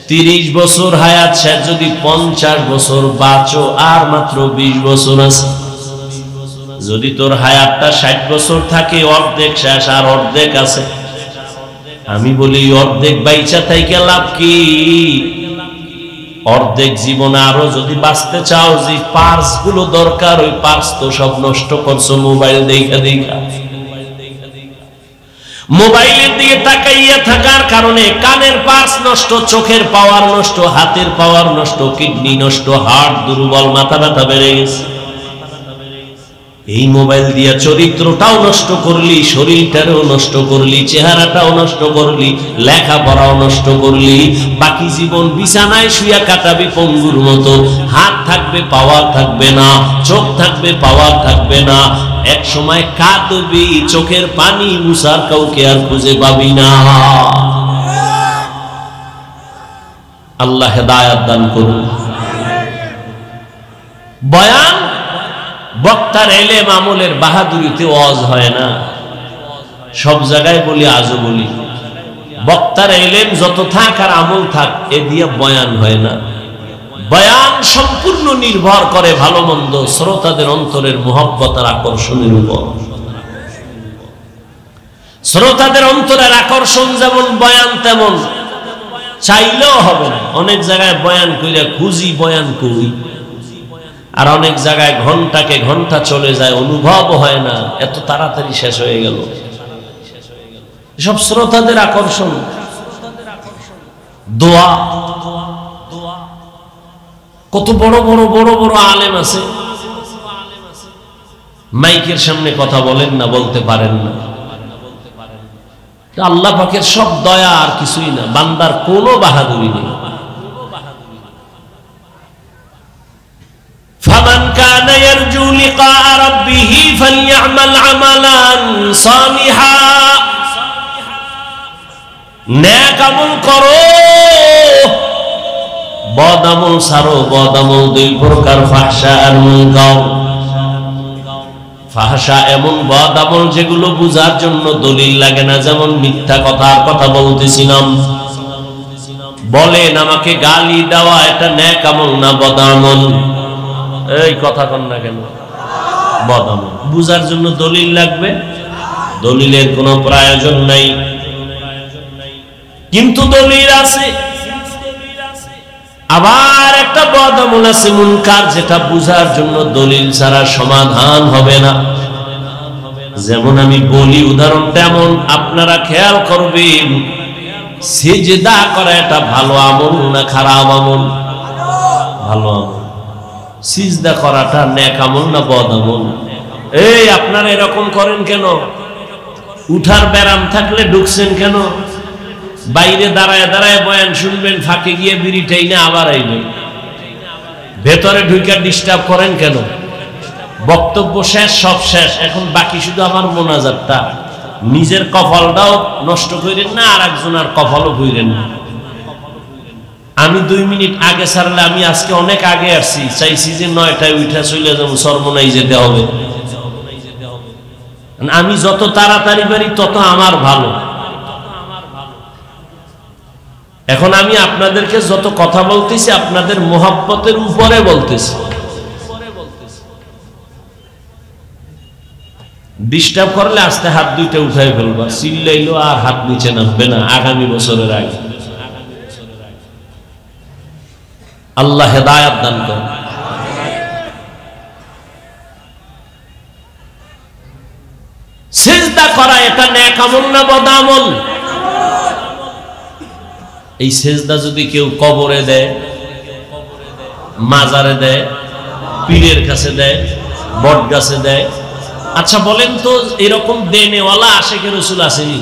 30 বছর হায়াত শেষ, যদি 50 বছর বাঁচো আর মাত্র 20 বছর আছে। যদি তোর হায়াতটা 60 বছর থাকে, অর্ধেক শেষ আর অর্ধেক আছে। আমি বলি অর্ধেক বাইচা থাইকে লাভ কি? অর্ধেক জীবনে আরো যদি বাঁচতে চাও, যে পার্স গুলো দরকার, ওই পার্স তো সব নষ্ট করছো মোবাইল দেখা দেখা। মোবাইলের দিকে তাকাইয়া থাকার কারণে কানের পার্স নষ্ট, চোখের পাওয়ার নষ্ট, হাতের পাওয়ার নষ্ট, কিডনি নষ্ট, হার্ট দুর্বল, মাথা ব্যথা বেড়ে গেছে। এই মোবাইল দিয়া চরিত্রটাও নষ্ট করলি, শরীরটাও নষ্ট করলি, চেহারাটাও নষ্ট করলি, লেখাপড়াও নষ্ট করলি। বাকি জীবন বিছানায় শুয়া কাটাবি পঙ্গুর মতো। হাত থাকবে, পাওয়ার থাকবে না, চোখ থাকবে, পাওয়ার থাকবে না। এক সময় কাঁদবি, চোখের পানি মুছার কাউকে আর খুঁজে পাবি না। আল্লাহ হেদায়েত দান করুন। বয়ান বক্তার এলেম আমলের বাহাদুরিতে ওয়াজ হয় না। সব জায়গায় বলি, আজও বলি, বক্তার এলেম যত থাক আর আমল থাক, এ দিয়ে বয়ান হয় না। বয়ান সম্পূর্ণ নির্ভর করে ভালো মন্দ শ্রোতাদের অন্তরের মুহাব্বত আর আকর্ষণের উপর। শ্রোতাদের অন্তরের আকর্ষণ যেমন, বয়ান তেমন। চাইলেও হবে না। অনেক জায়গায় বয়ান কইরা খুঁজি বয়ান করি, আর অনেক জায়গায় ঘন্টাকে ঘন্টা চলে যায়, অনুভব হয় না, এত তাড়াতাড়ি শেষ হয়ে গেল। সব শ্রোতাদের আকর্ষণ। দোয়া, কত বড় বড় বড় বড় আলেম আছে, মাইকের সামনে কথা বলেন না, বলতে পারেন না। আল্লাহ পাকের সব দয়া আর কিছুই না, বান্দার কোনো বাহাদুরি নেই। ফামান কানা ইয়ারজু লিকা রাব্বিহি ফালইআমাল আমালান সালিহা, নেক আমল করো, বদ আমল ছাড়ো। বদ আমল দুই প্রকার, ফাহশা আর মুনকার। ফাহশা এমন বদ আমল যেগুলো বুঝার জন্য দলিল লাগে না, যেমন মিথ্যা কথা বলতেছিলাম। বলেন আমাকে গালি দেওয়া এটা নেক আমল না বদ আমল? এই কথা কন না কেন? বদ আমল। বুঝার জন্য দলিল লাগবে? দলিলের কোনো প্রয়োজন নাই, কিন্তু দলিল আছে। আবার একটা বদ আমল আছে মুনকার, যেটা বুঝার জন্য দলিল ছাড়া সমাধান হবে না। যেমন আমি বলি, উদাহরণ তেমন। আপনারা খেয়াল করবেন, সিজদা করা এটা ভালো আমল না খারাপ আমল? ভালো আমল। সিজদা করাটা নেক আমল না বদ আমল? এই আপনারা এরকম করেন কেন? উঠার ব্যারাম থাকলে ঢুকছেন কেন? বাইরে দাঁড়ায় দাঁড়ায় বয়ান শুনবেন, ফাঁকে গিয়ে বিড়ি টাইনে আবার আইবেন। ভেতরে ঢুকে ডিস্টার্ব করেন কেন? বক্তব্য শেষ, সব শেষ, এখন বাকি শুধু আমার মোনাজাতটা। নিজের কপালটাও নষ্ট করেন না, আর একজনের কপালও করেন না। আমি 2 মিনিট আগে ছাড়লে, আমি আজকে অনেক আগে আসছি, চাইছি যে 9টায় উঠা চলে যাবো, সর্বনাই যেতে হবে। আমি যত তাড়াতাড়ি পারি তত আমার ভালো। এখন আমি আপনাদেরকে যত কথা বলতেছি, আপনাদের মোহাব্বতের উপরে বলতেছি। ডিস্টার্ব করলে আস্তে হাত দুইটা উঠাই ফেলবা, চিল্লাইলো আর হাত নিচে নামবে না আগামী বছরের আগে। আল্লাহ হেদায়েত দান করেন। সিজদা করা এটা নেক আমল না বদ আমল? এই সিজদা যদি কেউ কবরে দেয়, মাজারে দেয়, পীরের কাছে দেয়, বট গাছে দেয়, আচ্ছা বলেন তো এরকম দেনেওয়ালা আশিকে রাসূল আসেনি?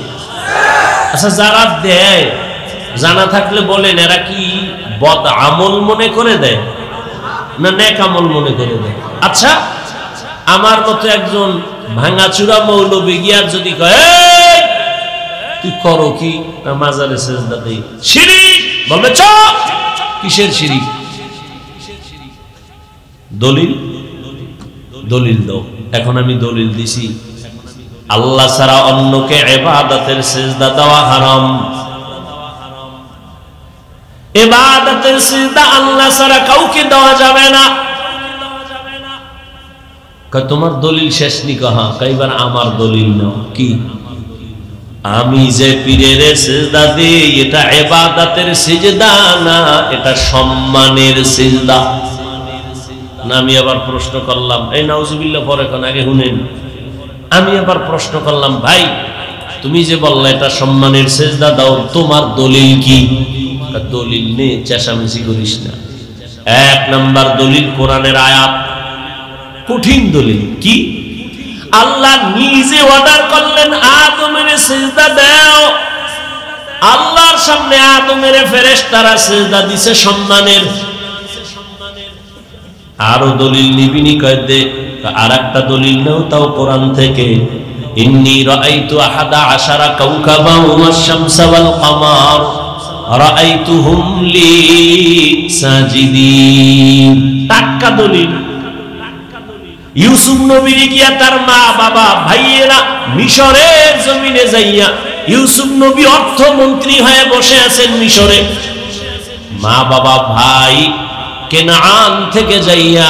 আচ্ছা যারা দেয়, জানা থাকলে বলেন এরা কি বদ আমল মনে করে দেয় না নেক আমল মনে করে দেয়? আচ্ছা আমার মতো একজন ভাঙাচুরা মৌলবি গিয়ার যদি কয় তুই করো কি মাজারে সিজদা দেই, শিরক, বলবে চুপ। কিসের শিরক? দলিল, দলিল দাও। এখন আমি দলিল দিছি, আল্লাহ ছাড়া অন্যকে ইবাদতের সিজদা দেওয়া হারাম। ইবাদতের সিজদা আল্লাহ ছাড়া কাউকে দেওয়া যাবে না। তোমার দলিল শেষ নি? কহা কইবার আমার দলিল নাও। কি? আমি যে পীরের সিজদা দেই এটা ইবাদতের সিজদা না, এটা সম্মানের সিজদা না। আমি আবার প্রশ্ন করলাম, এই নাউজুবিল্লাহ পরে কোন আগে শুনেন, আমি আবার প্রশ্ন করলাম, ভাই তুমি যে বললে এটা সম্মানের সিজদা দাও, তোমার দলিল কি? দলিল নেই, চেঁচামেচি করিস না। 1 নাম্বার দলিল কোরআনের আয়াত, কঠিন দলিল। কি? আল্লাহ নিজে অর্ডার করলেন আদমের সিজদা দাও। আল্লাহর সামনে আদমের ফেরেশতারা সিজদা দিছে সম্মানের। আরো দলিল নিবিনি কয় দে, আর একটা দলিল নাও তাও কোরআন থেকে। ইন্নী রাআইতু আহাদা আশারা কাওকাবান ওয়াশ শামসা ওয়াল কামার রাআইতুহুম লি সাজিদিন। টাটকা দলিল। ইউসুফ নবীর গিয়া তার মা বাবা ভাইয়েরা মিশরের জমিনে যাইয়া, ইউসুফ নবী অর্থমন্ত্রী হয়ে বসে আছেন মিশরে, মা বাবা ভাই কেনান থেকে যাইয়া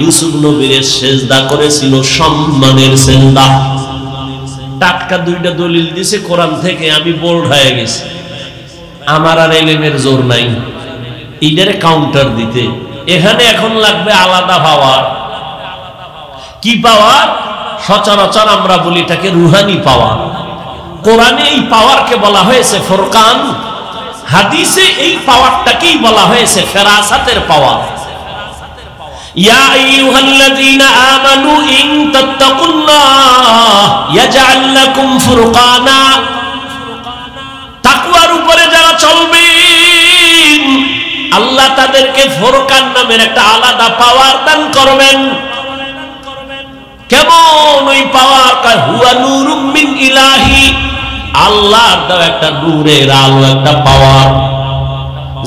ইউসুফ নবীর সিজদা করেছিল সম্মানের সিজদা। টাটকা 2টা দলিল দিছে কোরআন থেকে। আমি বোল্ড হয়ে গেছি, আমার আর এলেমের জোর নাই এইটারে কাউন্টার দিতে। এখানে এখন লাগবে আলাদা পাওয়ার। কি পাওয়ার? সচরাচর আমরা বলি এটাকে রুহানি পাওয়ার। কোরআনে এই পাওয়ারকে বলা হয়েছে ফুরকান, হাদিসে এই পাওয়ারটাকেই বলা হয়েছে ফেরাসাতের পাওয়ার। ইয়া আইয়ুহাল্লাযীনা আমানু ইন তাত্তাকুল্লাহ ইয়াজআল লাকুম ফুরকানা, তাকওয়ার উপরে যারা চলবে আল্লাহ তাদেরকে ফুরকান নামের একটা আলাদা পাওয়ার দান করবেন। কেমন ওই পাওয়ার? হুয়া নূরুম মিন ইলাহি, আল্লাহর দেওয়া একটা নূরের আলো, একটা পাওয়ার,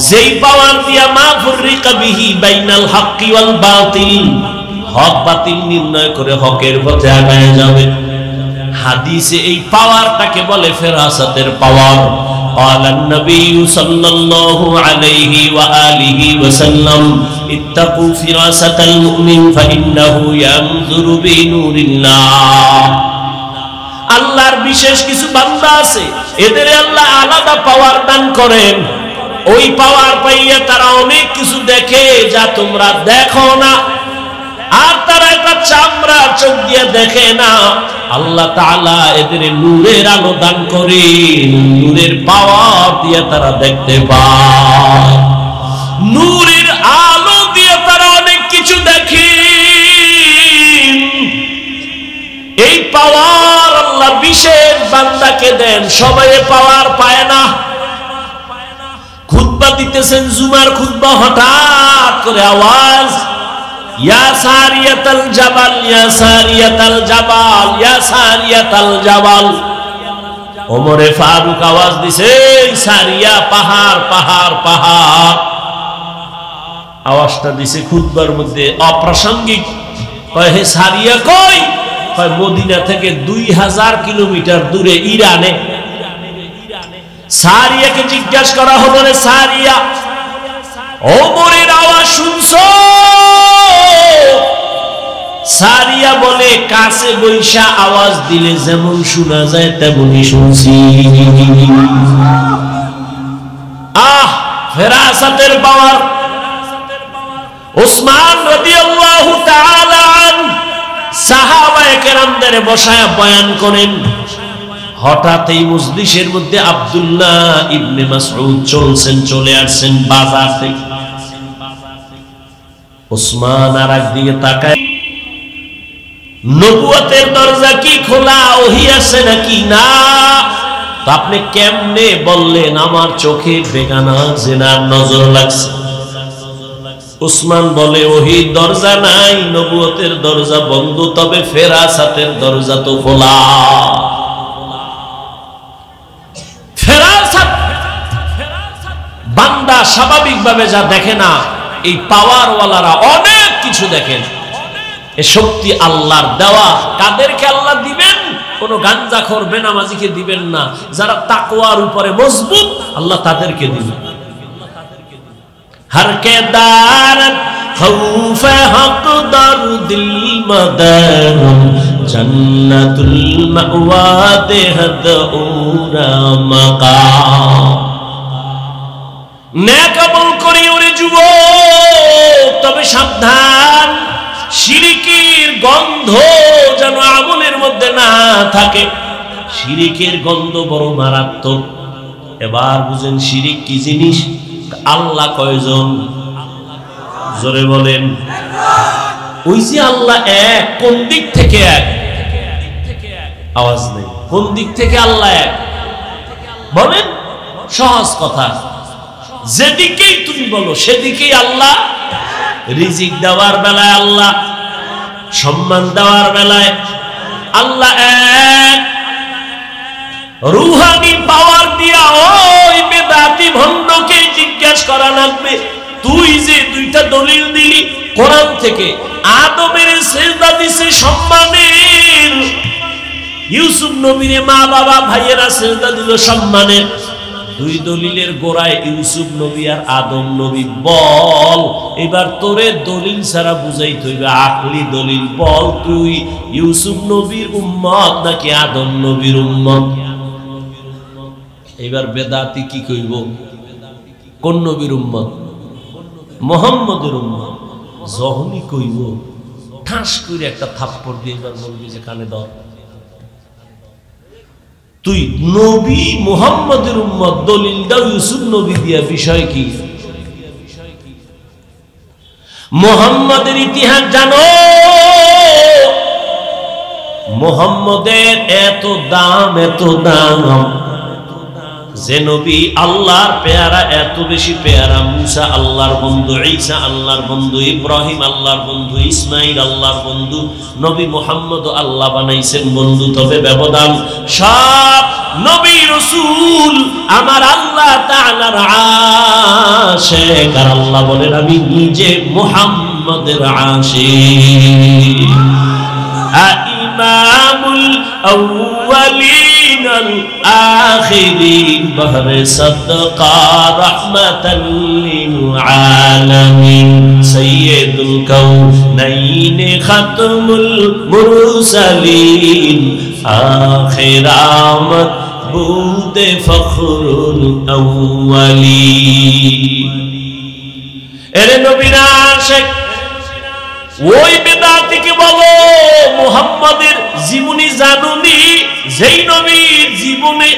যেই পাওয়ার দিয়া মা ফুররিকা বিহি বাইনাল হাক্কি ওয়াল বাতিল, হক বাতিল নির্ণয় করে হকের পথে আগায় যাবে। হাদিসে এই পাওয়ারটাকে বলে ফেরাসাতের পাওয়ার। قال النبي صلى الله عليه وآله وسلم اتقوا فراسة المؤمن فإنه ينظر بنور الله। আল্লাহর বিশেষ কিছু বান্দা আছে, এদের আল্লাহ আলাদা পাওয়ার দান করেন। ওই পাওয়ার পাইয়া তারা অনেক কিছু দেখে যা তোমরা দেখো না, আর তারা একটা চামড়া চোখ দিয়ে দেখে না। আল্লাহ তাআলা এদের নূরের আলো দান করেন, নূরের পাওয়ার দিয়ে তারা দেখতে পায়। নূরের আলো দিয়ে তারা অনেক কিছু দেখে। এই পাওয়ার আল্লাহ বিশেষ বান্দাকে দেন, সবাই পাওয়ার পায় না। খুতবা দিতেছেন, জুমার খুতবা, হঠাৎ করে আওয়াজ, ইয়া সারিয়াতাল জাবাল, ইয়া সারিয়াতাল জাবাল, ইয়া সারিয়াতাল জাবাল। ওমরে ফারুক আওয়াজ দিছে, সারিয়া, পাহাড় পাহাড় পাহাড়। আওয়াজটা দিছে খুতবার মধ্যে অপ্রাসঙ্গিক। কয় হে সারিয়া কই? কয় মদিনা থেকে 2000 কিলোমিটার দূরে ইরানে। সারিয়াকে জিজ্ঞাসা করা হলো, রে সারিয়া, ওমরের আওয়াজ শুনছো? সারিয়া বলে, কাছে বৈশা আওয়াজ দিলে যেমন শোনা যায় তেমনই শুনছি। আহ, ফেরাসাতের পাওয়ার। উসমান রাদিয়াল্লাহু তাআলা আনহু সাহাবায়ে কেরামদের বসায়া বয়ান করেন। হঠাৎ এই মজলিসের মধ্যে আব্দুল্লাহ ইবনে মাসউদ চলে আসছেন বাজার থেকে। উসমান আর একদিকে তাকায়, নবুয়তের দরজা কি খোলা? ওহী আছে নাকি? না। তো আপনি কেমনে বললেন আমার চোখে বেগানা জিনার নজর লাগছে? উসমান বলে, ওহীর দরজা নাই, নবুয়তের দরজা বন্ধ, তবে ফেরাসাতের দরজা তো খোলা। ফেরাসাত বান্দা স্বাভাবিকভাবে যা দেখে না, এই পাওয়ারওয়ালারা অনেক কিছু দেখেন। এ শক্তি আল্লাহর দেওয়া। কাদেরকে আল্লাহ দিবেন? কোন গাঞ্জাখোর বেনামাজিকে দিবেন না। যারা তাকওয়ার উপরে মজবুত, আল্লাহ তাদেরকে দিবেন। हर के दारत खौफ हक दर दिल मदर जन्नतुल मअवा देहद उरा मकाम। नेक আমল করি ওরে যুবক, তবে সাবধান, শিরকের গন্ধ যেন আমলের মধ্যে না থাকে। শিরকের গন্ধ বড় মারাত্মক। এবার বুঝেন শিরক কি জিনিস। আল্লাহ কয়জন? জোরে বলেন। ওই যে আল্লাহ এক, কোন দিক থেকে এক? আওয়াজ নেই। কোন দিক থেকে আল্লাহ এক বলেন? সহজ কথা, যেদিকেই তুমি বলো সেদিকেই আল্লাহ। রিজিক দেওয়ার বেলায় আল্লাহ, সম্মান দেওয়ার বেলায় আল্লাহ এক। রুহানি পাওয়ার দিয়া ওই বেদাতি ভণ্ডকে জিজ্ঞাসা করা লাগবে, তুই যে দুইটা দলিল দিলি কোরআন থেকে, আদমের সিজদা দিছে সম্মানের, ইউসুফ নবীর মা বাবা ভাইয়েরা সিজদা দিল সম্মানের, দুই দলিলের গোড়ায় ইউসুফ নবী আর আদম নবী। বল এবার তোরে দলিল ছাড়া বুঝাইতে হইবে, আকলি দলিল বল, তুই ইউসুফ নবীর উম্মত নাকি আদম নবীর উম্মত? এবার বেদাতি কি কইব? কোন নবীর উম্মত? মুহাম্মদের উম্মত। যখনই কইব ঠাস করে একটা থাপ্পড় দিয়ে এবার বলবি যে কানে দাও, তুই নবী মুহাম্মদের উম্মত, দলিল দাও ইউসুফ নবী দিয়া, বিষয় কি? মুহাম্মাদের ইতিহাস জানো? মুহাম্মাদের এত দাম যে নবী আল্লাহর পেয়ারা, এত বেশি পেয়ারা। মুসা আল্লাহর বন্ধু, ঈসা আল্লাহর বন্ধু, ইব্রাহিম আল্লাহর বন্ধু, ইসমাইল আল্লাহর বন্ধু, নবী মুহাম্মদ আল্লাহ বানাইছেন বন্ধু। তবে ব্যবধান, সব নবী রাসূল আমার আল্লাহ তাআলার আশিক। আর আল্লাহ বলেন আমি নিজে মুহাম্মদের আশিক। ইমামুল আউয়ালিন আল আখিরিন বহরে সাদকা রাহমাতাল লিল আলামিন সাইয়্যিদুল কাউনাইন খাতমুল মুরসালিন আখিরামত বুদে ফখরুল আউয়ালিন। এরে নবীর আশিক ওই বেদাতিকে বলো মুহাম্মাদের জীবনী জানুনি? যেই নবীর জীবনে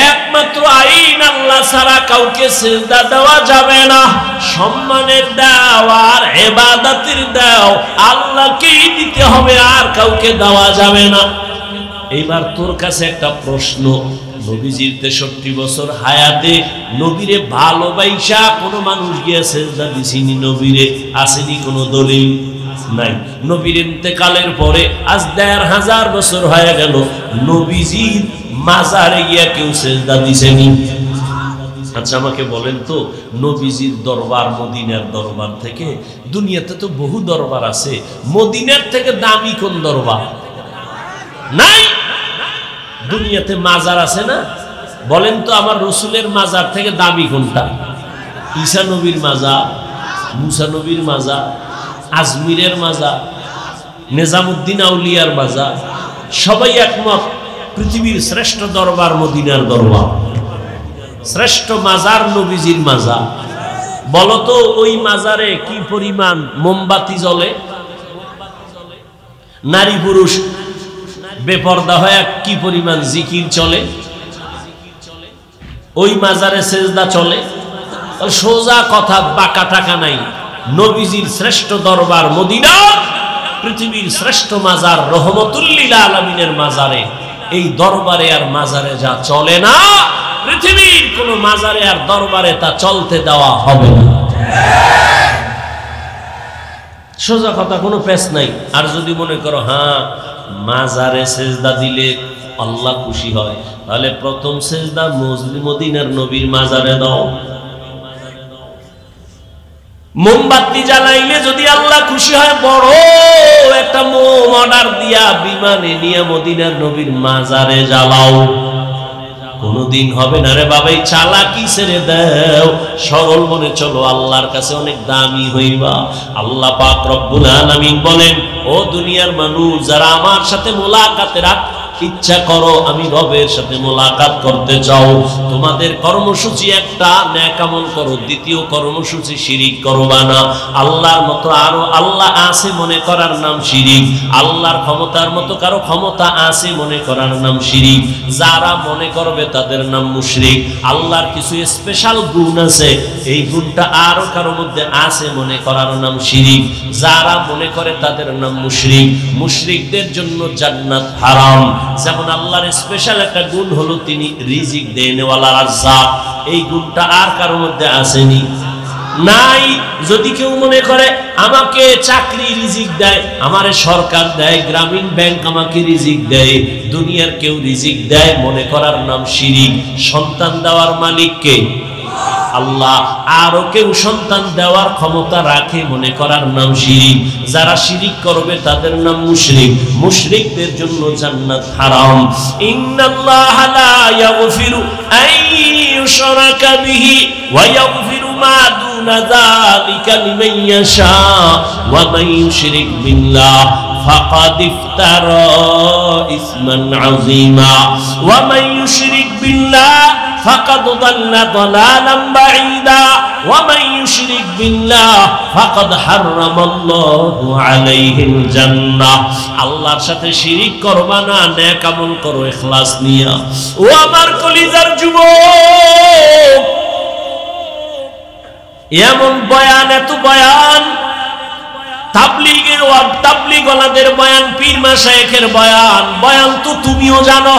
একমাত্র আইন আল্লাহ ছাড়া কাউকে সিজদা দেওয়া যাবে না, সম্মানের দাও আর ইবাদতের দাও আল্লাহকেই দিতে হবে, আর কাউকে দেওয়া যাবে না। এইবার তোর কাছে একটা প্রশ্ন, নবীজির 63 বছর হায়াতে নবীরে ভালোবাসা কোনো মানুষ গিয়ে সিজদা দিছিনি? নবীরে আসেনি কোনো দলিল? নাই। নবীর ইন্তেকালের পরে আজ ১৫০০ বছর হয়ে গেল, নবীজির মাজারে গিয়া কেউ সিজদা দিছেনি? আচ্ছা আমাকে বলেন তো, নবীজির দরবার মদিনার দরবার থেকে, দুনিয়াতে তো বহু দরবার আছে, মদিনার থেকে দামি কোন দরবার? নাই। দুনিয়াতে মাজার আছে না? বলেন তো আমার রসুলের মাজার থেকে দামি কোনটা? ঈসা নবীর মাজার, মুসা নবীর মাজার, আজমিরের মাজার, নিজামুদ্দিন আউলিয়ার মাজার, সবাই একমত পৃথিবীর শ্রেষ্ঠ দরবার মদিনার দরবার, শ্রেষ্ঠ মাজার নবীজির মাজার। বলতো ওই মাজারে কি পরিমাণ মোমবাতি জ্বলে? নারী পুরুষ বেপরদা হয়ে কি পরিমাণ জিকির চলে? ওই মাজারে সেজদা চলে? সোজা কথা, বাঁকা টাকা নাই। নবীজির শ্রেষ্ঠ দরবার মদিনা, পৃথিবীর শ্রেষ্ঠ মাজার রহমতুল লিল আলামিনের মাজারে, এই দরবারে আর মাজারে যা চলে না, পৃথিবীর কোন মাজারে আর দরবারে তা চলতে দেওয়া হবে না। সোজা কথা, কোনো পেশ নাই। আর যদি মনে করো হ্যাঁ মাজারে সেজদা দিলে আল্লাহ খুশি হয়, তাহলে প্রথম সেজদা মদিনার নবীর মাজারে দাও। মোমবাতি জ্বালাইলে যদি আল্লাহ খুশি হয়, বড় একটা মোম অর্ডার দিয়া বিমানে নিয়ে মদিনার নবীর মাজারে জ্বালাও। কোনদিন হবে না রে বাবা, এই চালাকি ছেড়ে দাও, সরল মনে চলো, আল্লাহর কাছে অনেক দামি হইবা। আল্লাহ পাক রব্বুল আলামিন বলেন, ও দুনিয়ার মানুষ যারা আমার সাথে মোলাকাতে ইচ্ছা করো, আমি রবের সাথে মোলাকাত করতে চাও, তোমাদের কর্মসূচি একটা, নেক আমল করো। দ্বিতীয় কর্মসূচি শিরিক করবা না। আল্লাহর মতো আরো আল্লাহ আছে মনে করার নাম শিরিক। আল্লাহর ক্ষমতার মতো কারো ক্ষমতা আছে মনে করার নাম শিরিক। যারা মনে করবে তাদের নাম মুশরিক। আল্লাহর কিছু স্পেশাল গুণ আছে, এই গুণটা আরো কারো মধ্যে আছে মনে করার নাম শিরিক। যারা মনে করে তাদের নাম মুশরিক। মুশরিকদের জন্য জান্নাত হারাম। যেমন আল্লাহর স্পেশাল একটা গুণ হলো তিনি রিজিক দেনওয়ালা রাজ্জাক, এই গুণটা আর কারোর মধ্যে আসেনি, নাই। যদি কেউ মনে করে আমাকে চাকরি রিজিক দেয়, আমারে সরকার দেয়, গ্রামীণ ব্যাংক আমাকে রিজিক দেয়, দুনিয়ার কেউ রিজিক দেয়, মনে করার নাম শিরিক। সন্তান দেওয়ার মালিক কে? আল্লাহ। আরো কেউ সন্তান দেওয়ার ক্ষমতা রাখে মনে করার নাম শিরিক। যারা শিরিক করবে তাদের নাম মুশরিক। মুশরিকদের জন্য জান্নাত হারাম। ইন্নাল্লাহা লা ইয়াগফিরু আন ইউশরাকা বিহি ওয়া ইয়াগফিরু মা দুনা যালিকা লিমান ইয়াশা ওয়া মান ইউশরিক বিল্লাহ ফাকাদ ইফতারা ইসমান আযীমা ওয়া মান ইউশরিক বিল্লাহ ফাকাদ দাল্লা দালালান বাঈদা ওয়া মান ইউশরিক বিল্লাহ ফাকাদ হারামাল্লাহু আলাইহিল জান্নাহ। আল্লাহর সাথে শিরিক করবা না, নেক আমল করো ইখলাস নিয়া। ও আমার কলিজার যুবক, এমন বয়ান, এত বয়ান তাবলীগের তাবলীগওয়ালাদের বয়ান, পীর মাশায়েখের বয়ান, বয়ান তো তুমিও জানো।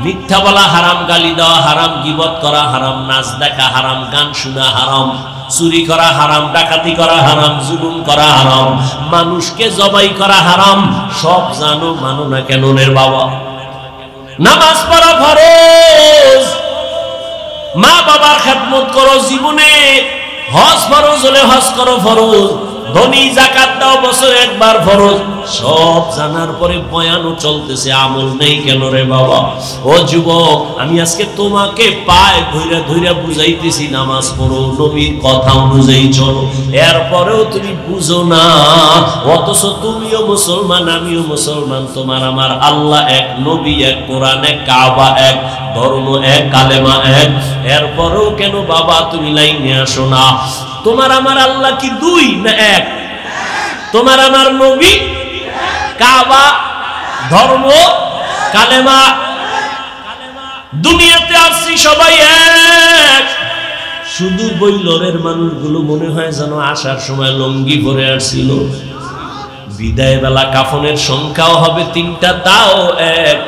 মিথ্যা বলা হারাম, গালি দেওয়া হারাম, গীবত করা হারাম, নাচ দেখা হারাম, গান শোনা হারাম, চুরি করা হারাম, ডাকাতি করা হারাম, জুলুম করা হারাম, মানুষকে জবাই করা হারাম। সব জানো, মানো না কেন রে বাবা? নামাজ পড়া ফরজ, মা বাবার খেদমত করো জীবনে, হজ ফরজ হলে হজ করো ফরজ, ধনী যাকাত দাও বছরে একবার ফরজ। সব জানার পরে বয়ানও চলতেছে, আমল নেই কেন রে বাবা? ও যুবক, আমি আজকে তোমাকে পায় ধইরা ধইরা বুঝাইতেছি নামাজ পড়ো, নবীর কথা অনুযায়ী চলো, এরপরেও তুমি বুঝো না। অথচ তুমিও মুসলমান, আমিও মুসলমান, তোমার আমার আল্লাহ এক, নবী এক, কোরআন এক, কাবা এক, ধর্ম এক, কালেমা এক, এরপরেও কেন বাবা তুমি লাইনে আসো না? তোমার আমার আল্লাহ কি দুই না এক? তোমার আমার নবী, কাবা, ধর্ম, কালেমা, দুনিয়াতে আসছি সবাই এক। শুধু বৈলরের মানুষগুলো মনে হয় যেন আসার সময় লঙ্গি পরে আসছিল। বিদায় বেলা কাফনের সংখ্যাও হবে 3টা, তাও এক।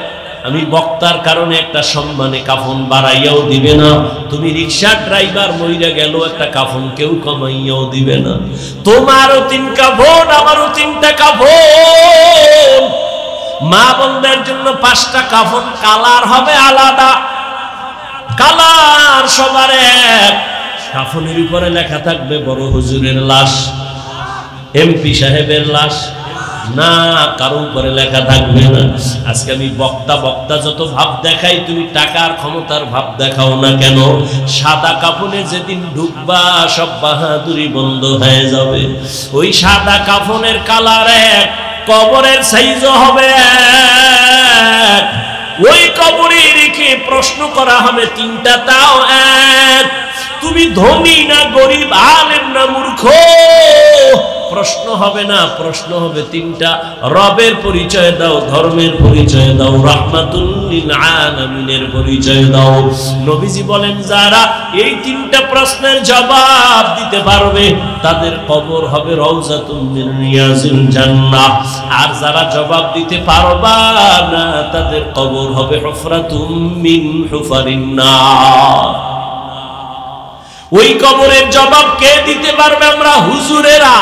আমি বক্তার কারণে একটা সম্মানে কাফন বাড়াইয়াও দিবে না। তুমি রিক্সা ড্রাইভার মইরা গেল, একটা কাফন কেউ কমাইয়াও দিবে না। তোমারও 3 কাফন, আমারও 3টা কাফন। মা বোনদের জন্য 5টা কাফন, কালার হবে আলাদা, কালার সবার এক। কাফনের উপরে লেখা থাকবে বড় হুজুরের লাশ, এমপি সাহেবের লাশ, না কারো উপরে লেখা থাকবে না। আজকে আমি বক্তা যত ভাব দেখাই, তুমি টাকার ক্ষমতার ভাব দেখাও না কেন? সাদা কাফনে যেদিন ঢুকবা সব বাহাদুরি বন্ধ হয়ে যাবে। ওই সাদা কাফনের কালার এক, কবরের সাইজও হবে এক। ওই কবরে রেখে প্রশ্ন করা হবে 3টা, তাও এক। তুমি ধনী না গরিব, আলেম না মূর্খ, প্রশ্ন হবে না, প্রশ্ন হবে 3টা। রবের পরিচয় দাও, ধর্মের পরিচয় দাও, রাহমাতুল লিল আলামিনের পরিচয় দাও। নবীজি বলেন, যারা এই 3টা প্রশ্নের জবাব দিতে পারবে তাদের কবর হবে রওজাতুম মিন রিয়াজিল জান্নাহ। আর যারা জবাব দিতে পারবা না তাদের কবর হবে হুফরাতুম মিন হুফারিন নার। ওই কবরের জবাব কে দিতে পারবে? আমরা হুজুরেরা।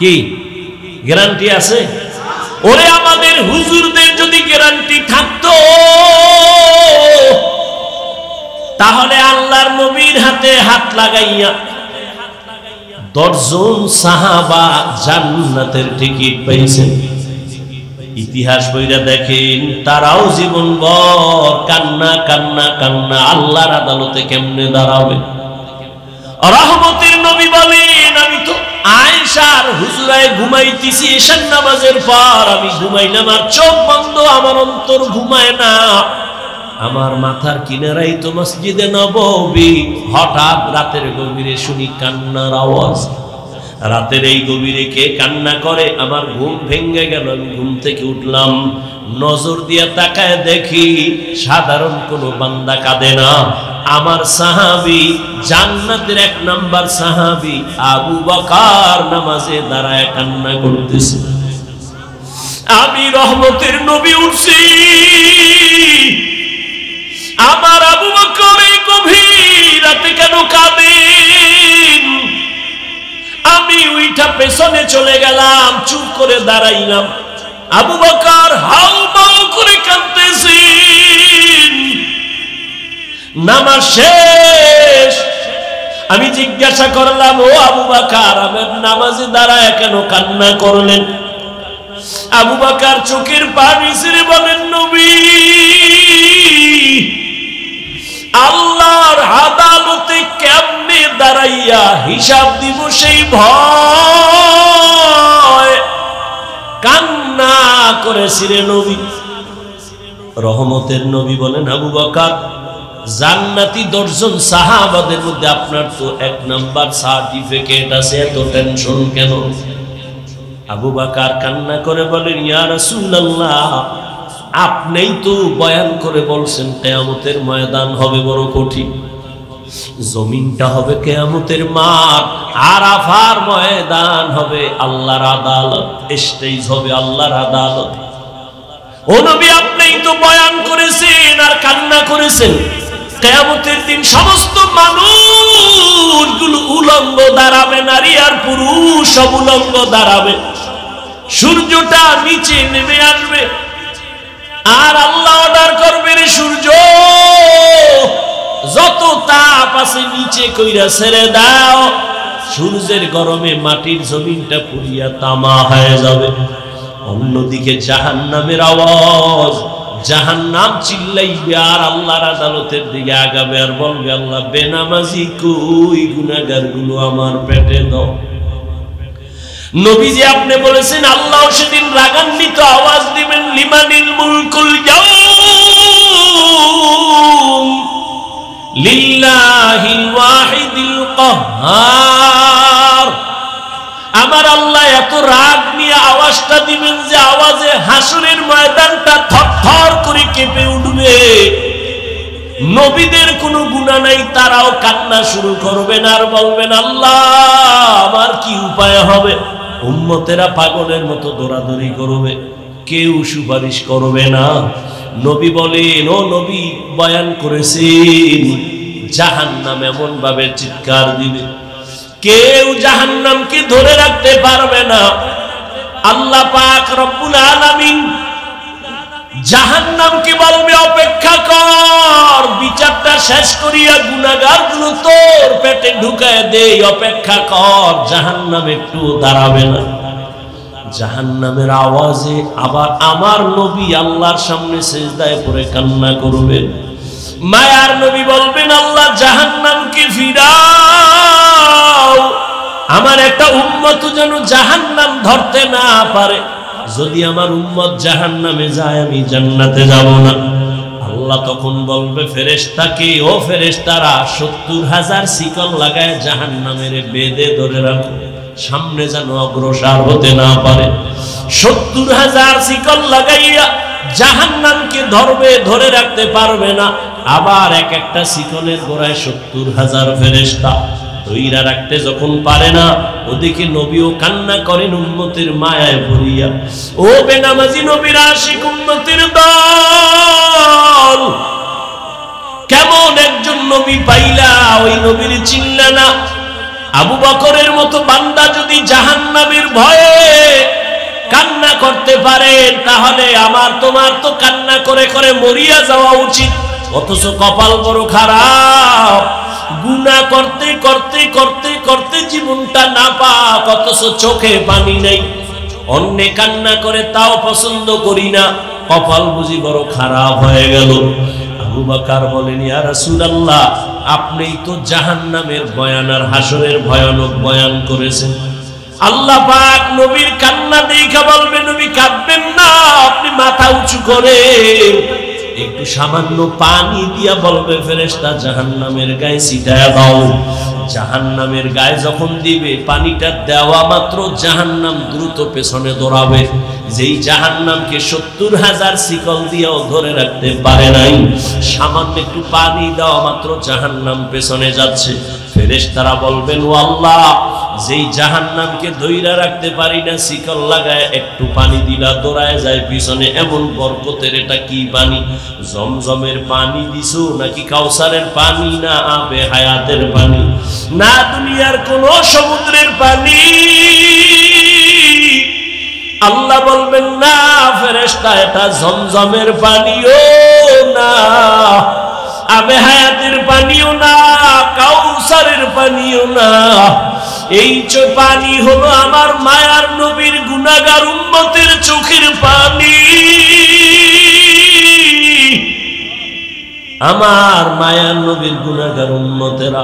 কি গ্যারান্টি আছে? ওরে আমাদের হুজুরদের যদি গ্যারান্টি থাকতো তাহলে আল্লাহর নবীর হাতে হাত লাগাইয়া 10 জন সাহাবা জান্নাতের টিকিট পাইছেন। ইতিহাস বইরা দেখেন, তারাও জীবনভর কান্না কান্না কান্না, আল্লাহর আদালতে কেমনে দাঁড়াবে? রহমতের নবী বলেন, আমি তো আয়েশার হুজরায় ঘুমাইতেছি এশার নামাজের পর, আমি ঘুমাইলাম আর চোখ বন্ধ, আমার অন্তর ঘুমায় না। আমার মাথার কিনারাই তো মসজিদে নববী, হঠাৎ রাতের গভীরে শুনি কান্নার আওয়াজ। রাতের এই গভীরে কে কান্না করে? আমার ঘুম ভেঙে গেল। আমি ঘুম থেকে উঠলাম, নজর দিয়ে তাকায় দেখি সাধারণ কোনো বান্দা কাঁদে না, আমার সাহাবী, জান্নাতের 1 নাম্বার সাহাবী আবু বকর নামাজে দাঁড়ায় কান্না করতেছে। আমি রহমতের নবী উঠছি, আমার আবু বকর এই গভীর রাতে কেন কাঁদেন? আমি উইঠা পেছনে চলে গেলাম, চুপ করে দাঁড়াইলাম। আবু বকর হাউ মাউ করে কাঁদতেছেন। নামাজ শেষ, আমি জিজ্ঞাসা করলাম, ও আবু বকর, আমার নামাজে দাঁড়ায় কেন কান্না করলেন? আবু বকর চোখের পানি ছেড়ে বলেন, নবী, আল্লাহর আদালতে কেমনে দাঁড়াইয়া হিসাব দিব সেই ভয় কান্না করেছিলেন নবী। রহমতের নবী বলেন, আবু বকর, জান্নাতি 10 জন সাহাবাদের মধ্যে আপনার তো 1 নাম্বার সার্টিফিকেট আছে, এত টেনশন কেন? আবু বকর কান্না করে বলেন, ইয়া রাসূলুল্লাহ, আপনিই তো বয়ান করে বলছেন কিয়ামতের ময়দান হবে বড় কঠিন। জমিনটা হবে কিয়ামতের মাঠ, আরাফার ময়দান হবে আল্লাহর আদালত, স্টেজ হবে আল্লাহর আদালত। ও নবী, আপনিই তো বয়ান করেছেন আর কান্না করেছেন, কিয়ামতের দিন সমস্ত মানুষগুলো উলঙ্গ দাঁড়াবে, নারী আর পুরুষ সব উলঙ্গ দাঁড়াবে, সূর্যটা নিচে নেমে আসবে, আর আল্লাহ অর্ডার করবে, রে সূর্য যত তাপ আছে নিচে কইরা ছেড়ে দাও। সূর্যের গরমে মাটির জমিনটা পুড়িয়া তামা হয়ে যাবে। অন্যদিকে জাহান্নামের আওয়াজ, জাহান্নাম চিল্লাইবে আর আল্লাহর আদালতের দিকে আগাবে আর বলবে, আল্লাহ বেনামাজি কই, গুনাহগার গুলো আমার পেটে দাও। নবীজি আপনি বলেছেন আল্লাহ সেদিন রাগান্বিত আওয়াজ দিবেন, লিমানিল মুলকুল ইয়াউম লিল্লাহিল ওয়াহিদিল কাহ্হার। আমার আল্লাহ এত রাগ নিয়ে আওয়াজটা দিবেন যে আওয়াজে হাসরের ময়দানটা থরথর করে কেঁপে উঠবে। নবীদের কোনো গুনাহ নাই, তারাও কান্না শুরু করবেন আর বলবেন, আল্লাহ আমার কি উপায় হবে। উম্মতেরা পাগলের মতো দৌড়াদৌড়ি করবে, কেউ সুপারিশ করবে না। নবী বলেন, ও নবী বয়ান করেছেন, জাহান্নাম এমন ভাবে চিৎকার দিবে, কেউ জাহান্নামকে ধরে রাখতে পারবে না। আল্লাহ পাক রব্বুল আলামিন জাহান্নামকে বলবে, অপেক্ষা কর, বিচারটা শেষ করিয়া গুনাহগার গুলো তোর পেটে ঢুকায় দেই, অপেক্ষা কর। জাহান্নাম একটু দাঁড়াবে না। জাহান্নামের আওয়াজে আবার আমার নবী আল্লাহর সামনে সিজদায় পড়ে কান্না করবেন। মায়ার নবী বলবেন, আল্লাহ জাহান্নামকে ফিরাও, আমার একটা উম্মত যেন জাহান্নাম ধরতে না পারে। যদি আমার উম্মত জাহান্নামে যায় আমি জান্নাতে যাব না। আল্লাহ তখন বলবে ফেরেশতাকে, ও ফেরেশতারা ৭০,০০০ শিকল লাগায় জাহান্নামের বেঁধে ধরে রাখো, সামনে যেন অগ্রসর হতে না পারে। ৭০,০০০ শিকল লাগাইয়া জাহান্নামকে ধরবে, ধরে রাখতে পারবে না। আবার এক একটা শিকলের গোড়ায় ৭০,০০০ ফেরেশতা ধইরা রাখতে যখন পারে না, ওদিকে নবীও কান্না করেন উম্মতের মায়ায় পড়িয়া। ও বেনামাজি নবীর আশিক উম্মতের দল, কেমন একজন নবী পাইলা, ওই নবীর চিনলা না। আবু বকরের মতো বান্দা যদি জাহান্নামের ভয়ে কান্না করতে পারে, তাহলে আমার তোমার তো কান্না করে করে মরিয়া যাওয়া উচিত। অথচ কপাল বড় খারাপ, গুনাহ করতে করতে করতে করতে জীবনটা নাপাক, অথচ চোখে পানি নেই। অন্যে কান্না করে তাও পছন্দ করি না, কপাল বুঝি বড় খারাপ হয়ে গেল। আবু বকর বলেন, ইয়া রাসূলুল্লাহ, আপনিই তো জাহান্নামের বয়ান আর হাসরের ভয়ানক বয়ান করেছেন। আল্লাহ পাক নবীর কান্না দেখে বলবে, নবী কাঁদবেন না, আপনি মাথা উঁচু করে একটু সামান্য পানি দিয়া বলবে ফেরেশতা জাহান্নামের গায়ে ছিটায়া দাও। জাহান্নামের গায়ে যখন দিবে, পানিটা দেওয়া মাত্র জাহান্নাম দ্রুত পেছনে দৌড়াবে। যেই জাহান্নামকে ৭০,০০০ শিকল দিয়েও ধরে রাখতে পারে নাই, সামান্য একটু পানি দেওয়া মাত্র জাহান্নাম পেছনে যাচ্ছে। ফেরেশতারা বলবেন, ও আল্লাহ, যেই জাহান্নামকে ধইরা রাখতে পারি না, শিকল লাগায় একটু পানি দিলা দৌড়ায় যায় পিছনে, এমন বরকতের এটা কি পানি? জমজমের পানি দিছো নাকি কাউসারের পানি, না আবে হায়াতের পানি, না দুনিয়ার কোন সমুদ্রের পানি? আল্লাহ বলবেন, না ফেরেশতা, এটা জমজমের পানিও না, আবে হায়াতের পানিও না, কাউসারের পানিও না। এই পানি হলো আমার মায়ার নবীর গুনাহগার উম্মতের চোখের পানি। আমার মায়ার নবীর গুনাহগার উম্মতেরা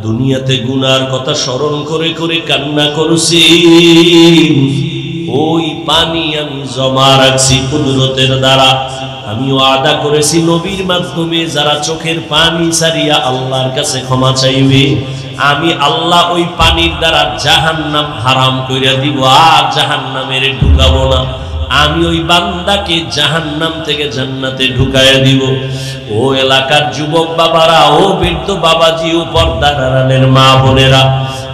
দুনিয়াতে গুনার কথা স্মরণ করে করে কান্না করছি, ওই পানি আমি জমা রাখছি কুদরতের দ্বারা। আমি ওয়াদা করেছি নবীর মাধ্যমে যারা চোখের পানি ছাড়িয়া আল্লাহর কাছে ক্ষমা চাইবে, আমি আল্লাহ ওই পানির দ্বারা জাহান্নাম হারাম কইরা দিব, আর জাহান্নামের ঢুকাবো না। আমি ওই বান্দাকে জাহান্নাম থেকে জান্নাতে ঢুকাইয়া দিব। ও এলাকার যুবক বাবারা, ও বৃদ্ধ বাবাজি, ও পর্দার আড়ালের মা বোনেরা,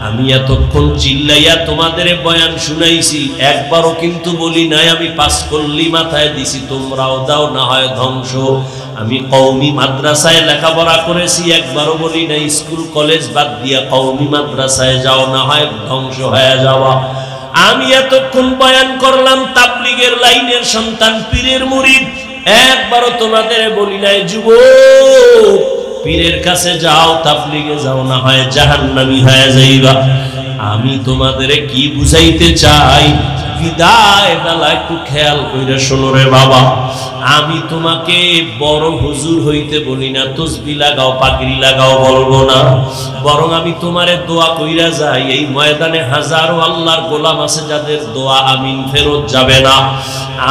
আমি এতক্ষণ চিল্লাইয়া তোমাদের বয়ান শুনাইছি, একবারও কিন্তু বলি নাই আমি পাস করলি মাথায় দিছি তোমরাও দাও না হয় ধ্বংস। আমি কওমি মাদ্রাসায় লেখাপড়া করেছি, একবারও বলি নাই স্কুল কলেজ বাদ দিয়া কওমি মাদ্রাসায় যাও না হয় ধ্বংস হয়ে যাওয়া। আমি এতক্ষণ বয়ান করলাম তাবলীগের লাইনের সন্তান, পীরের মুরিদ, একবারও তোমাদের বলি নাই যুবক পীরের কাছে যাও, তাবলীগে যাও না হয় জাহান্নামী হয়ে যাইবা। আমি তোমাদের কি বুঝাইতে চাই, বিদায় বেলা একটু খেয়াল কইরা শোনো রে বাবা। আমি তোমাকে বড় হুজুর হইতে বলি না, তসবিহ লাগাও পাগড়ি লাগাও বলবো না, বরং আমি তোমারে দোয়া কইরা যাই। এই ময়দানে হাজারো আল্লাহর গোলাম আছে যাদের দোয়া আমিন ফেরত যাবে না,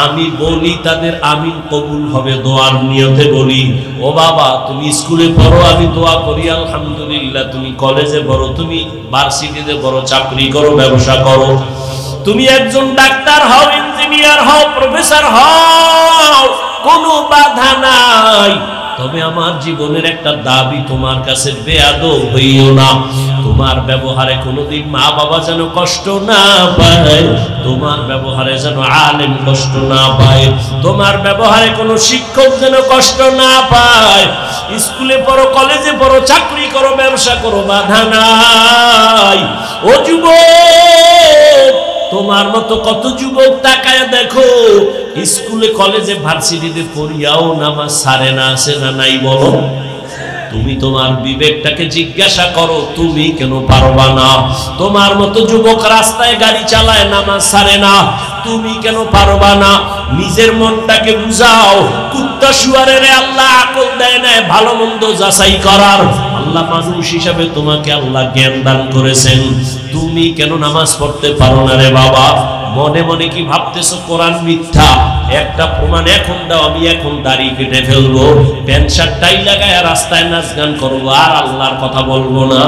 আমি বলি তাদের আমিন কবুল হবে, দোয়ার নিয়তে বলি। ও বাবা তুমি স্কুলে পড়ো, আমি দোয়া করি আলহামদুলিল্লাহ। তুমি কলেজে পড়ো, তুমি ভার্সিটিতে পড়ো, চাকরি করো, ব্যবসা করো, তুমি একজন ডাক্তার হও, ইঞ্জিনিয়ার হও, প্রফেসর হও, কোনো বাধা নাই। তবে আমার জীবনের একটা দাবি তোমার কাছে, বেয়াদব হইও না। তোমার ব্যবহারে কোনোদিন মা বাবা যেন কষ্ট না পায়, তোমার ব্যবহারে যেন আলেম কষ্ট না পায়, তোমার ব্যবহারে কোনো শিক্ষক যেন কষ্ট না পায়। স্কুলে পড়ো, কলেজে পড়ো, চাকরি করো, ব্যবসা করো, বাধা নাই। ও যুবক, তোমার মতো কত যুবক তাকায় দেখো, স্কুলে কলেজে ভার্সিটিতে পড়িয়াও নামাজ ছাড়ে না, আছে না নাই বলো? তুমি তোমার বিবেকটাকে জিজ্ঞাসা করো, তুমি কেন পারবা না? তোমার মতো যুবক রাস্তায় গাড়ি চালায়, নামাজ ছাড়ে না, তুমি কেন পারবা না? নিজের মনটাকে বুঝাও। কুত্তা শুয়ারের আল্লাহ আকল দেয় না ভালো মন্দ যাচাই করার। আল্লাহ মানুষ হিসাবে তোমাকে আল্লাহ জ্ঞান দান করেছেন, তুমি কেন নামাজ পড়তে পারো না রে বাবা? মনে মনে কি ভাবতেছো কোরআন মিথ্যা? একটা প্রমাণ এখন দাও, আমি এখন দাড়ি কেটে ফেলবো, প্যান্ট শার্ট টাই লাগায় রাস্তায় নাচ গান করবো, আর আল্লাহর কথা বলবো না।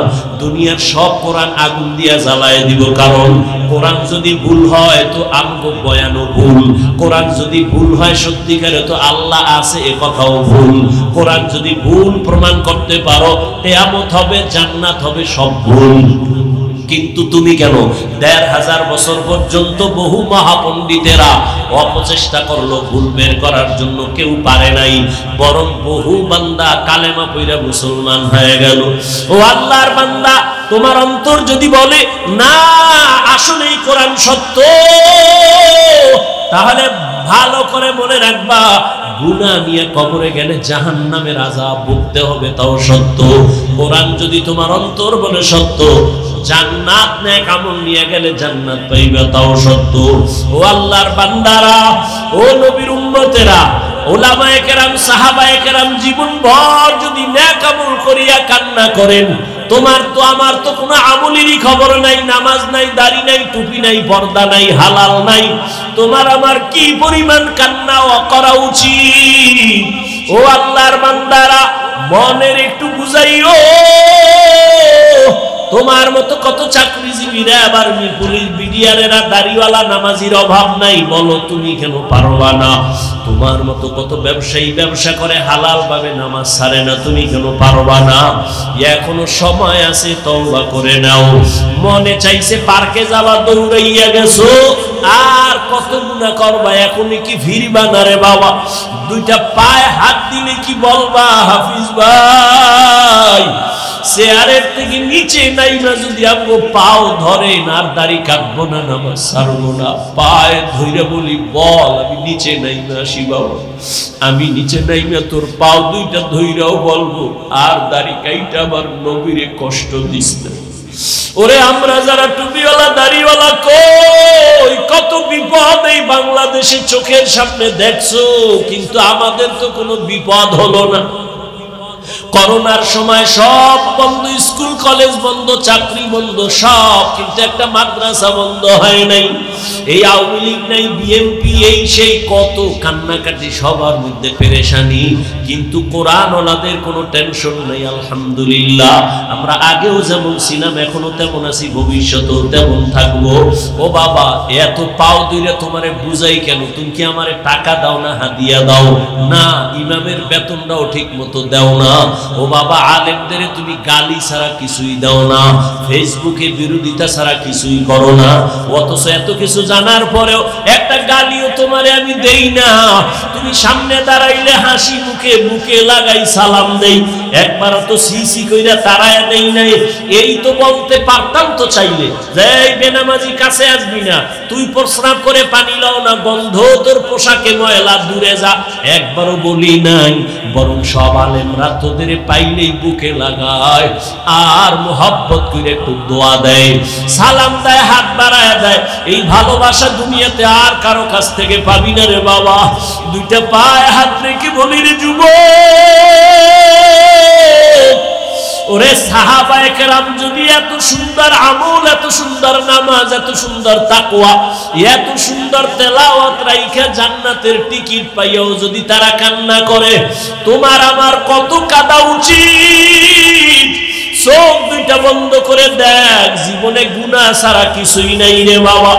দুনিয়ার সব কোরআন আগুন দিয়া জ্বালায় দিব, কারণ কোরআন যদি ভুল হয় তো আমগো বয়ানও ভুল, কোরআন যদি ভুল হয় সত্যিকারে তো আল্লাহ আছে এ কথাও ভুল। কোরআন যদি ভুল প্রমাণ করতে পারো, কিয়ামত হবে, জান্নাত হবে, সব ভুল। কিন্তু তুমি কেন ১৫০০ বছর পর্যন্ত বহু মহাপণ্ডিতেরা অপচেষ্টা করলো ভুল বের করার জন্য, কেউ পারে নাই, বরং বহু বান্দা কালেমা পড়া মুসলমান হয়ে গেল। ও আল্লাহর বান্দা, তোমার অন্তর যদি বলে না আসলেই কোরআন সত্য, তাহলে ভালো করে মনে রাখবা, গুনাহ নিয়ে কবরে গেলে জাহান্নামের আযাব ভুগতে হবে, তাও সত্য। কোরআন যদি তোমার অন্তর বলে সত্য, জান্নাত নেক আমল নিয়ে গেলে জান্নাত পাইবে, তাও সত্য। ও আল্লাহর বান্দারা, ও নবীর উম্মতেরা, উলামায়ে কেরাম, সাহাবায়ে কেরাম জীবনভর যদি নেক আমল করিয়া কান্না করেন, তোমার তো আমার তো কোনো আমলেরই খবর নাই, নামাজ নাই, দাড়ি নাই, টুপি নাই, পর্দা নাই, হালাল নাই, তোমার আমার কি পরিমাণ কান্না করা উচিত? ও আল্লাহর বান্দারা, মনের একটু বুঝাইও। তোমার মতো কত চাকরিজীবীরা, আবার পুলিশ বিডিআরেরা, দাড়িওয়ালা নামাজির অভাব নাই, বলো তুমি কেন পারবা না? তোমার মতো কত ব্যবসায়ী ব্যবসা করে হালাল ভাবে, নামাজ ছাড়ে না, তুমি কেন পারবা না? এখনো সময় আছে, তওবা করে নাও। মনে চাইছে পার্কে যাওয়া, দৌড়াইয়া গেছো, আর কত গুনাহ করবা, এখনই কি ফিরবা না রে বাবা? দুইটা পায়ে হাত দিলে কি বলবা, হাফিজ ভাই চেয়ারের থেকে নিচে নাইমা যদি আমগো পাও ধরেন, আর দাড়ি কাটবো না, নামাজ ছাড়বো না, পায়ে ধইরা বলি বল আমি নিচে নাইমা আসি বাবা, আমি নিচে নাইমা তোর পাও দুইটা ধইরাও বলবো, আর দাড়ি কাইটা আবার নবীরে কষ্ট দিস না। ওরে আমরা যারা টুপিওয়ালা দাড়িওয়ালা, কই কত বিপদ এই বাংলাদেশে চোখের সামনে দেখছো, কিন্তু আমাদের তো কোনো বিপদ হলো না। করোনার সময় সব বন্ধ, স্কুল কলেজ বন্ধ, চাকরি বন্ধ, সব, কিন্তু একটা মাদ্রাসা বন্ধ হয় নাই। এই আওয়ামী লীগ নাই, বিএনপি, এই সেই কত কান্নাকাটি, সবার মধ্যে পেরেশানি, কিন্তু কোরআন ওয়ালাদের কোনো টেনশন নেই। আলহামদুলিল্লাহ, আমরা আগেও যেমন ছিলাম এখনো তেমন আছি, ভবিষ্যতেও তেমন থাকবো। ও বাবা, এত পাও দিলে তোমারে বুঝাই কেন? তুমি কি আমারে টাকা দাও না হাদিয়া দাও? না, ইমামের বেতনটাও ঠিক মতো দাও না। ও বাবা, আলেমদের তুমি গালি ছাড়া কিছুই দাও না, ফেসবুকে বিরোধিতা ছাড়া কিছুই করো না, অথচ এত কিছু জানার পরেও একটা গালিও তোমারে আমি দেই না। তুমি সামনে দাঁড়াইলে হাসি মুখে বুকে লাগাই সালাম দেই, একবারও তো সিসি কইরা তারায় দেই নাই। এই তো বলতে পারতাম তো চাইলে, যে বেনামাজি কাছে আসবি না, তুই প্রস্রাব করে পানি লাও না, গন্ধ তোর পোশাকে ময়লা, দূরে যা, একবারও বলি নাই। বরং সব আলেমরা তোদের পাইলেই বুকে লাগায় আর মোহাব্বত করে একটু দোয়া দেয়, সালাম দেয়, হাত বাড়ায় দেয়। এই ভালোবাসা দুনিয়াতে আর কারো কাছ থেকে পাবি না রে বাবা। দুইটা পায়ে হাত রেখে বলি রে যুবক, ওরে সাহাবায়ে কেরাম যদি এত সুন্দর আমল, এত সুন্দর নামাজ, এত সুন্দর তাকওয়া, এত সুন্দর তেলাওয়াত রাইখা জান্নাতের টিকিট পাইয়াও যদি তারা কান্না করে, তোমার আমার কত কাঁদা উচিত? চোখ দুইটা বন্ধ করে দেখ, জীবনে গুনাহ ছাড়া কিছুই নাই রে বাবা।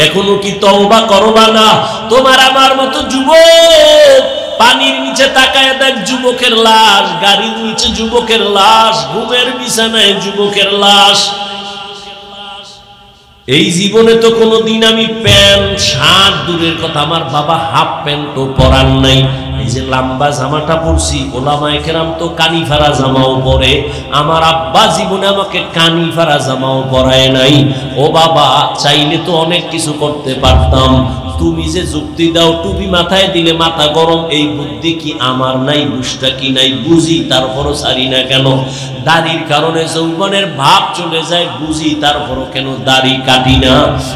এখনো কি তওবা করবা না? তোমার আমার মতো যুবক, পানির নিচে তাকায় দেখ যুবকের লাশ, গাড়ির নিচে যুবকের লাশ, ঘুমের বিছানায় যুবকের লাশ। এই জীবনে তো কোনোদিন আমি প্যান্ট শার্ট দূরের কথা, আমার বাবা হাফ প্যান্টও পরার নাই। এই যে লম্বা জামাটা পরছি, ওলামায়ে কেরাম তো কানি ফাড়া জামাও পরে, আমার আব্বা জীবনে আমাকে কানি ফাড়া জামাও পরায় নাই। ও বাবা, চাইলে তো অনেক কিছু করতে পারতাম। তুমি যে যুক্তি দাও টুপি মাথায় দিলে মাথা গরম, এই বুদ্ধি কি আমার নাই? বুঝটা কি নাই? বুঝি, তারপরও ছাড়ি না কেন? দাড়ির কারণে যৌবনের ভাব চলে যায়, বুঝি, তারপরও কেন দাড়ি কাটি না?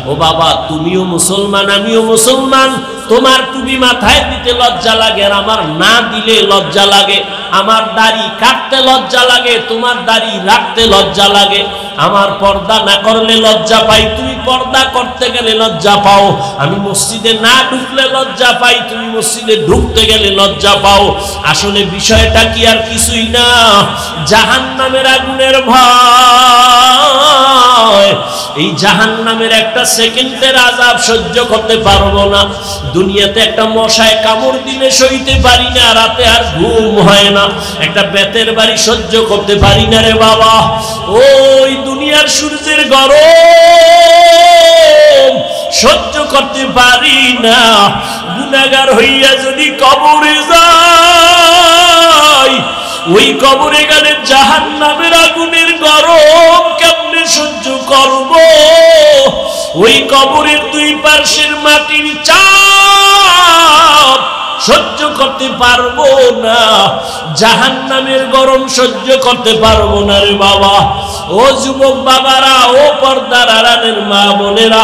ও বাবা, তুমিও মুসলমান, আমিও মুসলমান। তোমার টুপি মাথায় দিতে লজ্জা লাগে আর আমার না দিলে লজ্জা লাগে। আমার দাড়ি কাটতে লজ্জা লাগে, তোমার দাড়ি রাখতে লজ্জা লাগে। আমার পর্দা না করলে লজ্জা পাই, তুমি পর্দা করতে গেলে লজ্জা পাও। আমি মসজিদে না ঢুকলে লজ্জা পাই, তুমি মসজিদে ঢুকতে গেলে লজ্জা পাও। আসলে বিষয়টা কি আর কিছুই না, জাহান্নামের আগুনের ভয়। এই জাহান্নামের একটা সেকেন্ডের আযাব সহ্য করতে পারবো না। দুনিয়াতে একটা মশায় কামড় দিলে সইতে পারি না, রাতে আর ঘুম হয় না। একটা বেতের বাড়ি সহ্য করতে পারি না রে বাবা। ওই দুনিয়ার সূর্যের গরম সহ্য করতে পারি না। গুনাহগার হইয়া যদি কবরে যাই, ওই কবরে গেলে জাহান্নামের আগুনের গরম কেমনে সহ্য করব? ওই কবরের দুই পার্শ্বের মাটির চাপ সহ্য করতে পারবো না, জাহান্নামের গরম সহ্য করতে পারবো না রে বাবা। ও যুবক বাবারা, ও পর্দার আড়ালের মা বোনেরা,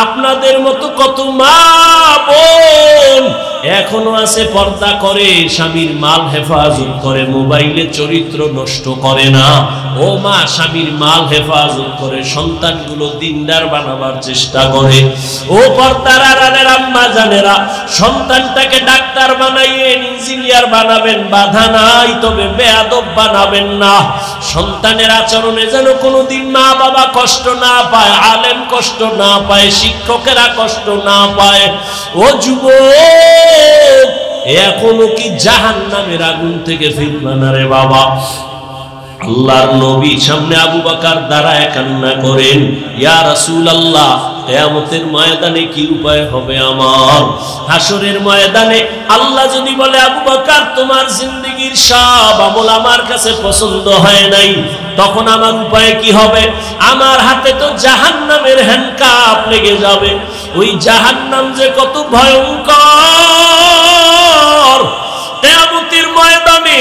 আপনাদের মতো কত মা বোন এখনো আছে পর্দা করে, স্বামীর মাল হেফাজত করে, মোবাইলে চরিত্র নষ্ট করে না। ও মা, স্বামীর মাল হেফাজত করে, সন্তানগুলো দিনদার বানাবার চেষ্টা করে। ও পর্দার আড়ালের আম্মা জানেরা, সন্তানটাকে ডাক্তার বানাইয়েন, ইঞ্জিনিয়ার বানাবেন, বাধা নাই, তবে বেয়াদব বানাবেন না। সন্তানের আচরণে যেন কোনোদিন মা বাবা কষ্ট না পায়, আলেম কষ্ট না পায়, শিক্ষকেরা কষ্ট না পায়। ও যুবক, এখনো কি জাহান্নামের আগুন থেকে ফিরবা না রে বাবা? আল্লাহর নবী সামনে আবু বকর দাঁড়ায় কান্না করেন, ইয়া রাসূলুল্লাহ, কিয়ামতের ময়দানে কি উপায় হবে আমার? হাসরের ময়দানে আল্লাহ যদি বলে, আবু বকর তোমার জিন্দেগীর সব আমল আমার কাছে পছন্দ হয় নাই, তখন আমার উপায় কি হবে? আমার হাতে তো জাহান্নামের হ্যান্ডকাপ লেগে যাবে। ওই জাহান্নাম যে কত ভয়ঙ্কর! কিয়ামতের ময়দানে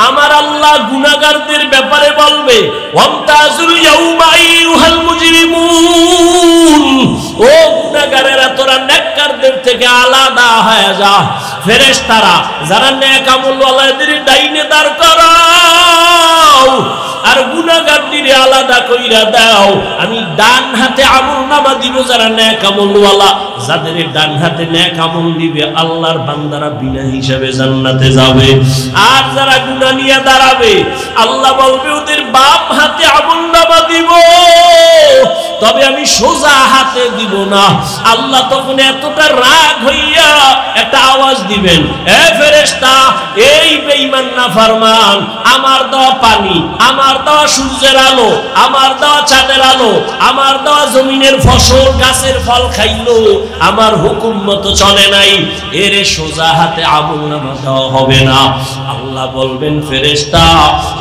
আমার আল্লাহ গুনাহগারদের ব্যাপারে বলবে, ওয়ামতাজুল ইয়াউমা আইয়ুহাল মুজরিমুন, ও গুনাহগারেরা তোরা নেককারদের থেকে আলাদা হয়ে যা। ফেরেশতারা যারা নেক আমলওয়ালাদের ডাইনে দাঁড় করাও, আর গুনাহগারদের আলাদা কইরা দাও। আমি ডান হাতে আমলনামা দিব যারা নেক আমলওয়ালা, যাদের ডান হাতে নেক আমল দিবে আল্লাহর বান্দারা বিনা হিসাবে জান্নাতে যাবে। আর যারা গুনাহ নিয়ে দাঁড়াবে আল্লাহ বলবে ওদের বাম হাতে আমলনামা দিব, তবে আমি সোজা হাতে দিব না। আল্লাহ তখন এতটা রাগ হইয়া একটা আওয়াজ দিবেন, এ ফেরেশতা, এই বেঈমান নাফরমান আমার দেওয়া পানি, আমার দেওয়া সূর্যের আলো, আমার দেওয়া চাঁদের আলো, আমার দেওয়া জমিনের ফসল গাছের ফল খাইলো, আমার হুকুম মতো চলে নাই, এরে সোজা হাতে আমলনামা দেওয়া হবে না। আল্লাহ বলবেন, ফেরেশতা,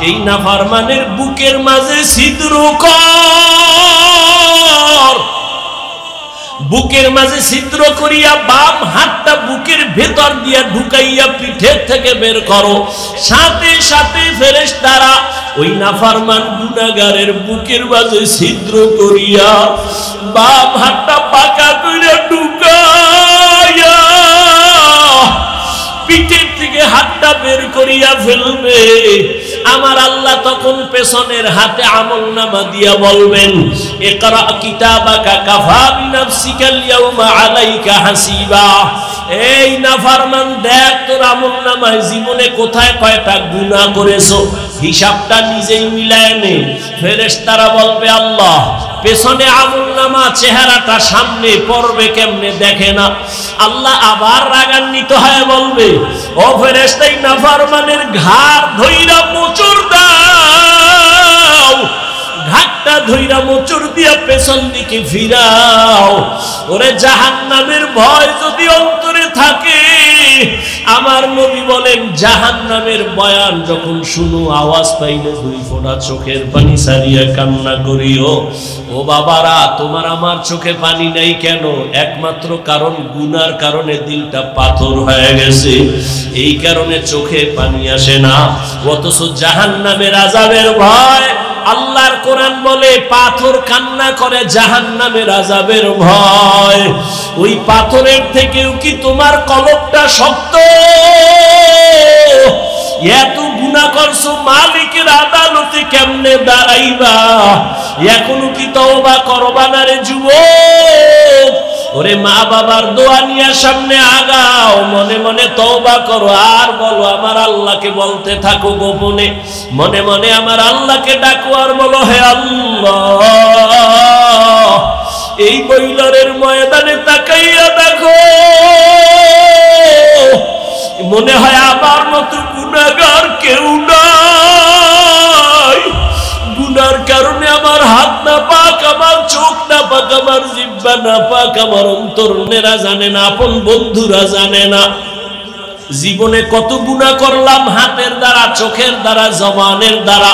এই নাফরমানের বুকের মাঝে ছিদ্র কর, বুকের মাঝে ছিদ্র করিয়া বাম হাতটা বুকের ভেতর দিয়া ঢুকাইয়া পিঠের থেকে বের করো। সাথে সাথে ফেরেশতারা ওই নাফরমান গুনাহগারের বুকের মাঝে ছিদ্র করিয়া বাম হাতটা পাকা কইরা ঢুকাইয়া পিঠের থেকে হাতটা বের করিয়া ফেলবে। আমার আল্লাহ তখন পেছনের হাতে আমলনামা দিয়া বলবেন, ইকরা কিতাবাকা কাফা বিনাফসিকাল ইয়াউমা আলাইকা হাসিবা। এই নাফরমান, দেখ তোর আমলনামায় জীবনে কোথায় কয়টা গুনাহ করেছো, হিসাবটা নিজেই মিলায় নে। ফেরেশতারা বলবে, আল্লাহ পেছনে আমলনামা, চেহারাটা সামনে পড়বে কেমনে দেখে না। আল্লাহ আবার রাগান্বিত হয়ে বলবে, ও ফেরেশতা, এই নাফরমানের ঘাড় ধইরা মোচড় দাও, ঘাটটা ধইরা মোচড় দিয়া পেছন দিকে ফিরাও। ওরে জাহান্নামের ভয় যদি অন্তরে থাকে, আমার নবী বলেন জাহান্নামের বয়ান যখন শুনো, আওয়াজ পাইলে দুই ফোঁটা চোখের পানি সারিয়া কান্না করিও। ও বাবারা, তোমার আমার চোখে পানি নাই কেন? একমাত্র কারণ গুনার কারণে দিলটা পাথর হয়ে গেছে, এই কারণে চোখে পানি আসে না। অথচ জাহান্নামের আযাবের ভয়, আল্লাহর কোরআন বলে পাথর কান্না করে জাহান্নামের আযাবের ভয়। ওই পাথরের থেকেও কি তোমার কলবটা শক্ত? এত গুনাহ করছো, মালিকের আদালতে কেমনে দাঁড়াইবা? এখনো কি তওবা করবা না রে যুবক? ওরে মা বাবার দোয়া নিয়ে সামনে আগাও, মনে মনে তওবা করো, আর বলো আমার আল্লাহকে বলতে থাকো গোপনে, মনে মনে আমার আল্লাহকে ডাকো আর বলো, হে আল্লাহ, এই বৈলরের ময়দানে তাকাইয়া দেখো, মনে হয় আমার মতো গুনাহগার কেউ নাই। গুনার কারণে আমার হাত না পাক, আমার চোখ না পাক, আমার জিহ্বা না পাক, আমার অন্তরেরা জানে না, আপন বন্ধুরা জানে না। জীবনে কত গুনাহ করলাম, হাতের দ্বারা, চোখের দ্বারা, জবানের দ্বারা।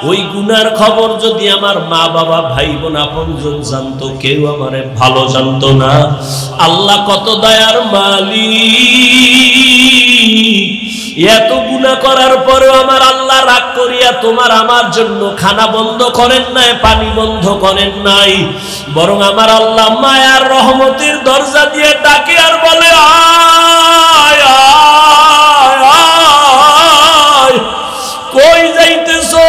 ওই গুনার খবর যদি আমার মা বাবা, ভাই বোন, আপনজন জানতো, কেউ আমারে ভালো জানতো না। আল্লাহ কত দয়ার মালিক, এত গুনাহ করার পরেও আমার আল্লাহ রাগ করিয়া তোমার আমার জন্য খানা বন্ধ করেন নাই, পানি বন্ধ করেন নাই, বরং আমার আল্লাহ মায়ার রহমতের দরজা দিয়ে ডাকে আর বলে, আয় আয় আয়, কই যাইতেছো?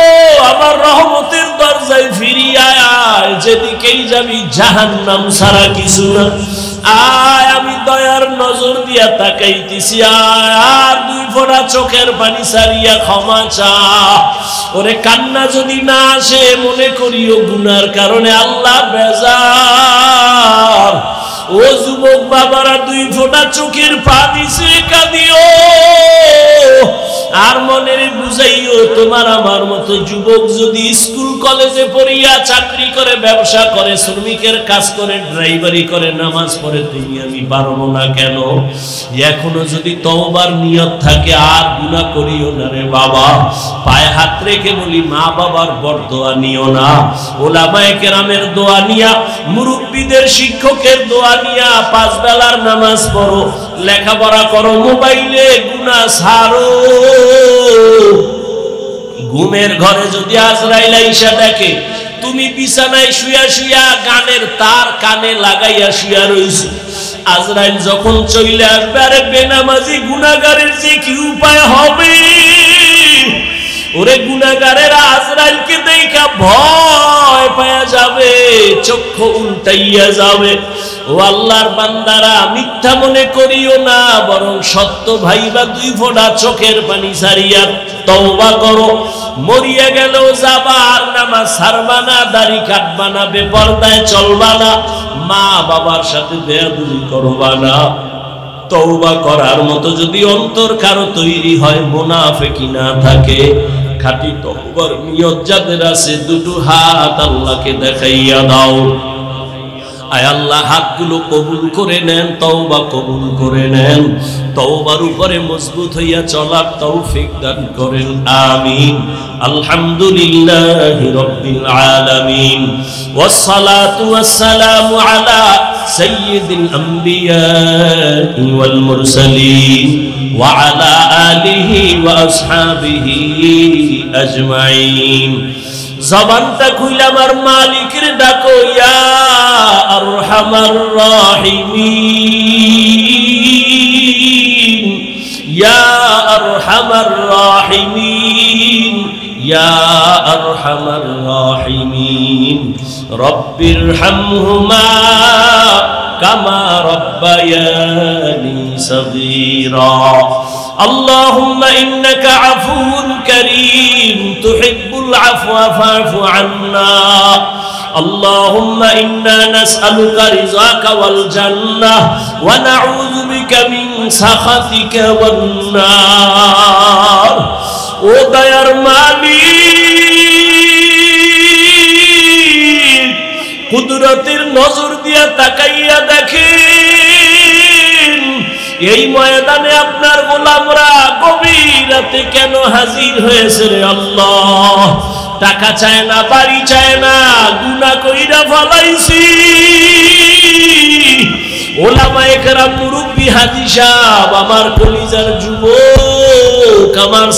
আমার রহমতের দরজায় ফিরিয়া আয়, যেদিকেই যাবি জাহান্নাম ছাড়া কিছু না। আয়, আমি দয়ার নজর দিয়া তাকাইতেছি, আর দুই ফোঁটা চোখের পানি সারিয়া ক্ষমা চা। ওরে কান্না যদি না আসে, মনে করিও গুনার কারণে আল্লাহ বেজার। ও যুবক বাবারা, দুই ফোঁটা চোখের পানি সে কাঁদিও, আর মনের বুঝাইও, তোমার আমার মতো যুবক যদি স্কুল কলেজে পড়িয়া চাকরি করে, ব্যবসা করে, শ্রমিকের কাজ করে, ড্রাইভারি করে, নামাজ পড়ে, তুমি আমি পারবো না কেন? এখনো যদি তওবার নিয়ত থাকে, আর গুনাহ করিও না রে বাবা। পায়ে হাত রেখে বলি, মা বাবার বরদোয়া নিও না, ওলামায়ে কেরামের দোয়া নিয়া, মুরব্বীদের শিক্ষকের দোয়া নিয়া 5 বেলার নামাজ পড়ো, লেখাপড়া করো, মোবাইলে গুনাহ ছাড়ো। ঘুমের ঘরে যদি আজরাইল আইসা দেখে তুমি বিছানায় শুয়া শুয়া গানের তার কানে লাগাইয়া শুয়া রইছো, আজরাইল যখন চলে আসবে, আরে বেনামাজি গুনাহগারের যে কি উপায় হবে? ও ওরে গুনাহগারেরা আজরাইলকে দেখা ভয় পাওয়া যাবে, চক্ষু উল্টাইয়া যাবে। ও আল্লাহর বান্দারা, মিথ্যা মনে করিও না, বরং সত্য ভাইবা দুই ফোঁটা চোখের পানি ছাড়িয়া তওবা করো। মরিয়া গেলেও যাবা, আর নামাজ ছাড়বা না, দাড়ি কাটবা না, বেপরদায় চলবা না, মা বাবার সাথে বেয়াদবি করবা না। তওবা করার মতো যদি অন্তর কারো তৈরি হয়, মুনাফিকি না থাকে, খাঁটি তওবার নিয়ত যাদের আছে, দুটো হাত আল্লাহকে দেখাইয়া দাও। আয় আল্লাহ, হাতগুলো কবুল করে নেন, তওবা কবুল করে নেন, তওবার উপরে মজবুত হইয়া চলার তৌফিক দান করেন, আমিন। আলহামদুলিল্লাহি রাব্বিল আলামিন, ওয়াসসালাতু ওয়াসসালামু আলা সাইয়্যিদিল আমবিয়া ওয়াল মুরসালিন ওয়া আলা আলিহি ওয়া আসহাবিহি আজমাইন। জবানটা খুইলা আমার মালিকের ডাকো, ইয়া আরহামার রাহিমিন, ইয়া আরহামার রাহিমিন, ইয়া আরহামার রাহিমিন। রব্বিরহামহুমা কামা রব্বায়ানি সগীরা। اللهم إنك عفو كريم تحب العفو فاعف عنا. اللهم إنا نسألك رضاك والجنة ونعوذ بك من سخطك والنار. ও দয়ার মালিক, কুদরতের নজর দিয়া তাকাইয়া দেখেন, এই ময়দানে আপনার গোলামরা গভীর রাতে কেন হাজির হয়েছে রে আল্লাহ। টাকা চায় না, বাড়ি চায় না, গুনাহ কইরা ফলাইছি। ওলামায়ে কেরাম, মুরব্বি, হাজী সাহেব, আমার কলিজার যুবক, আমার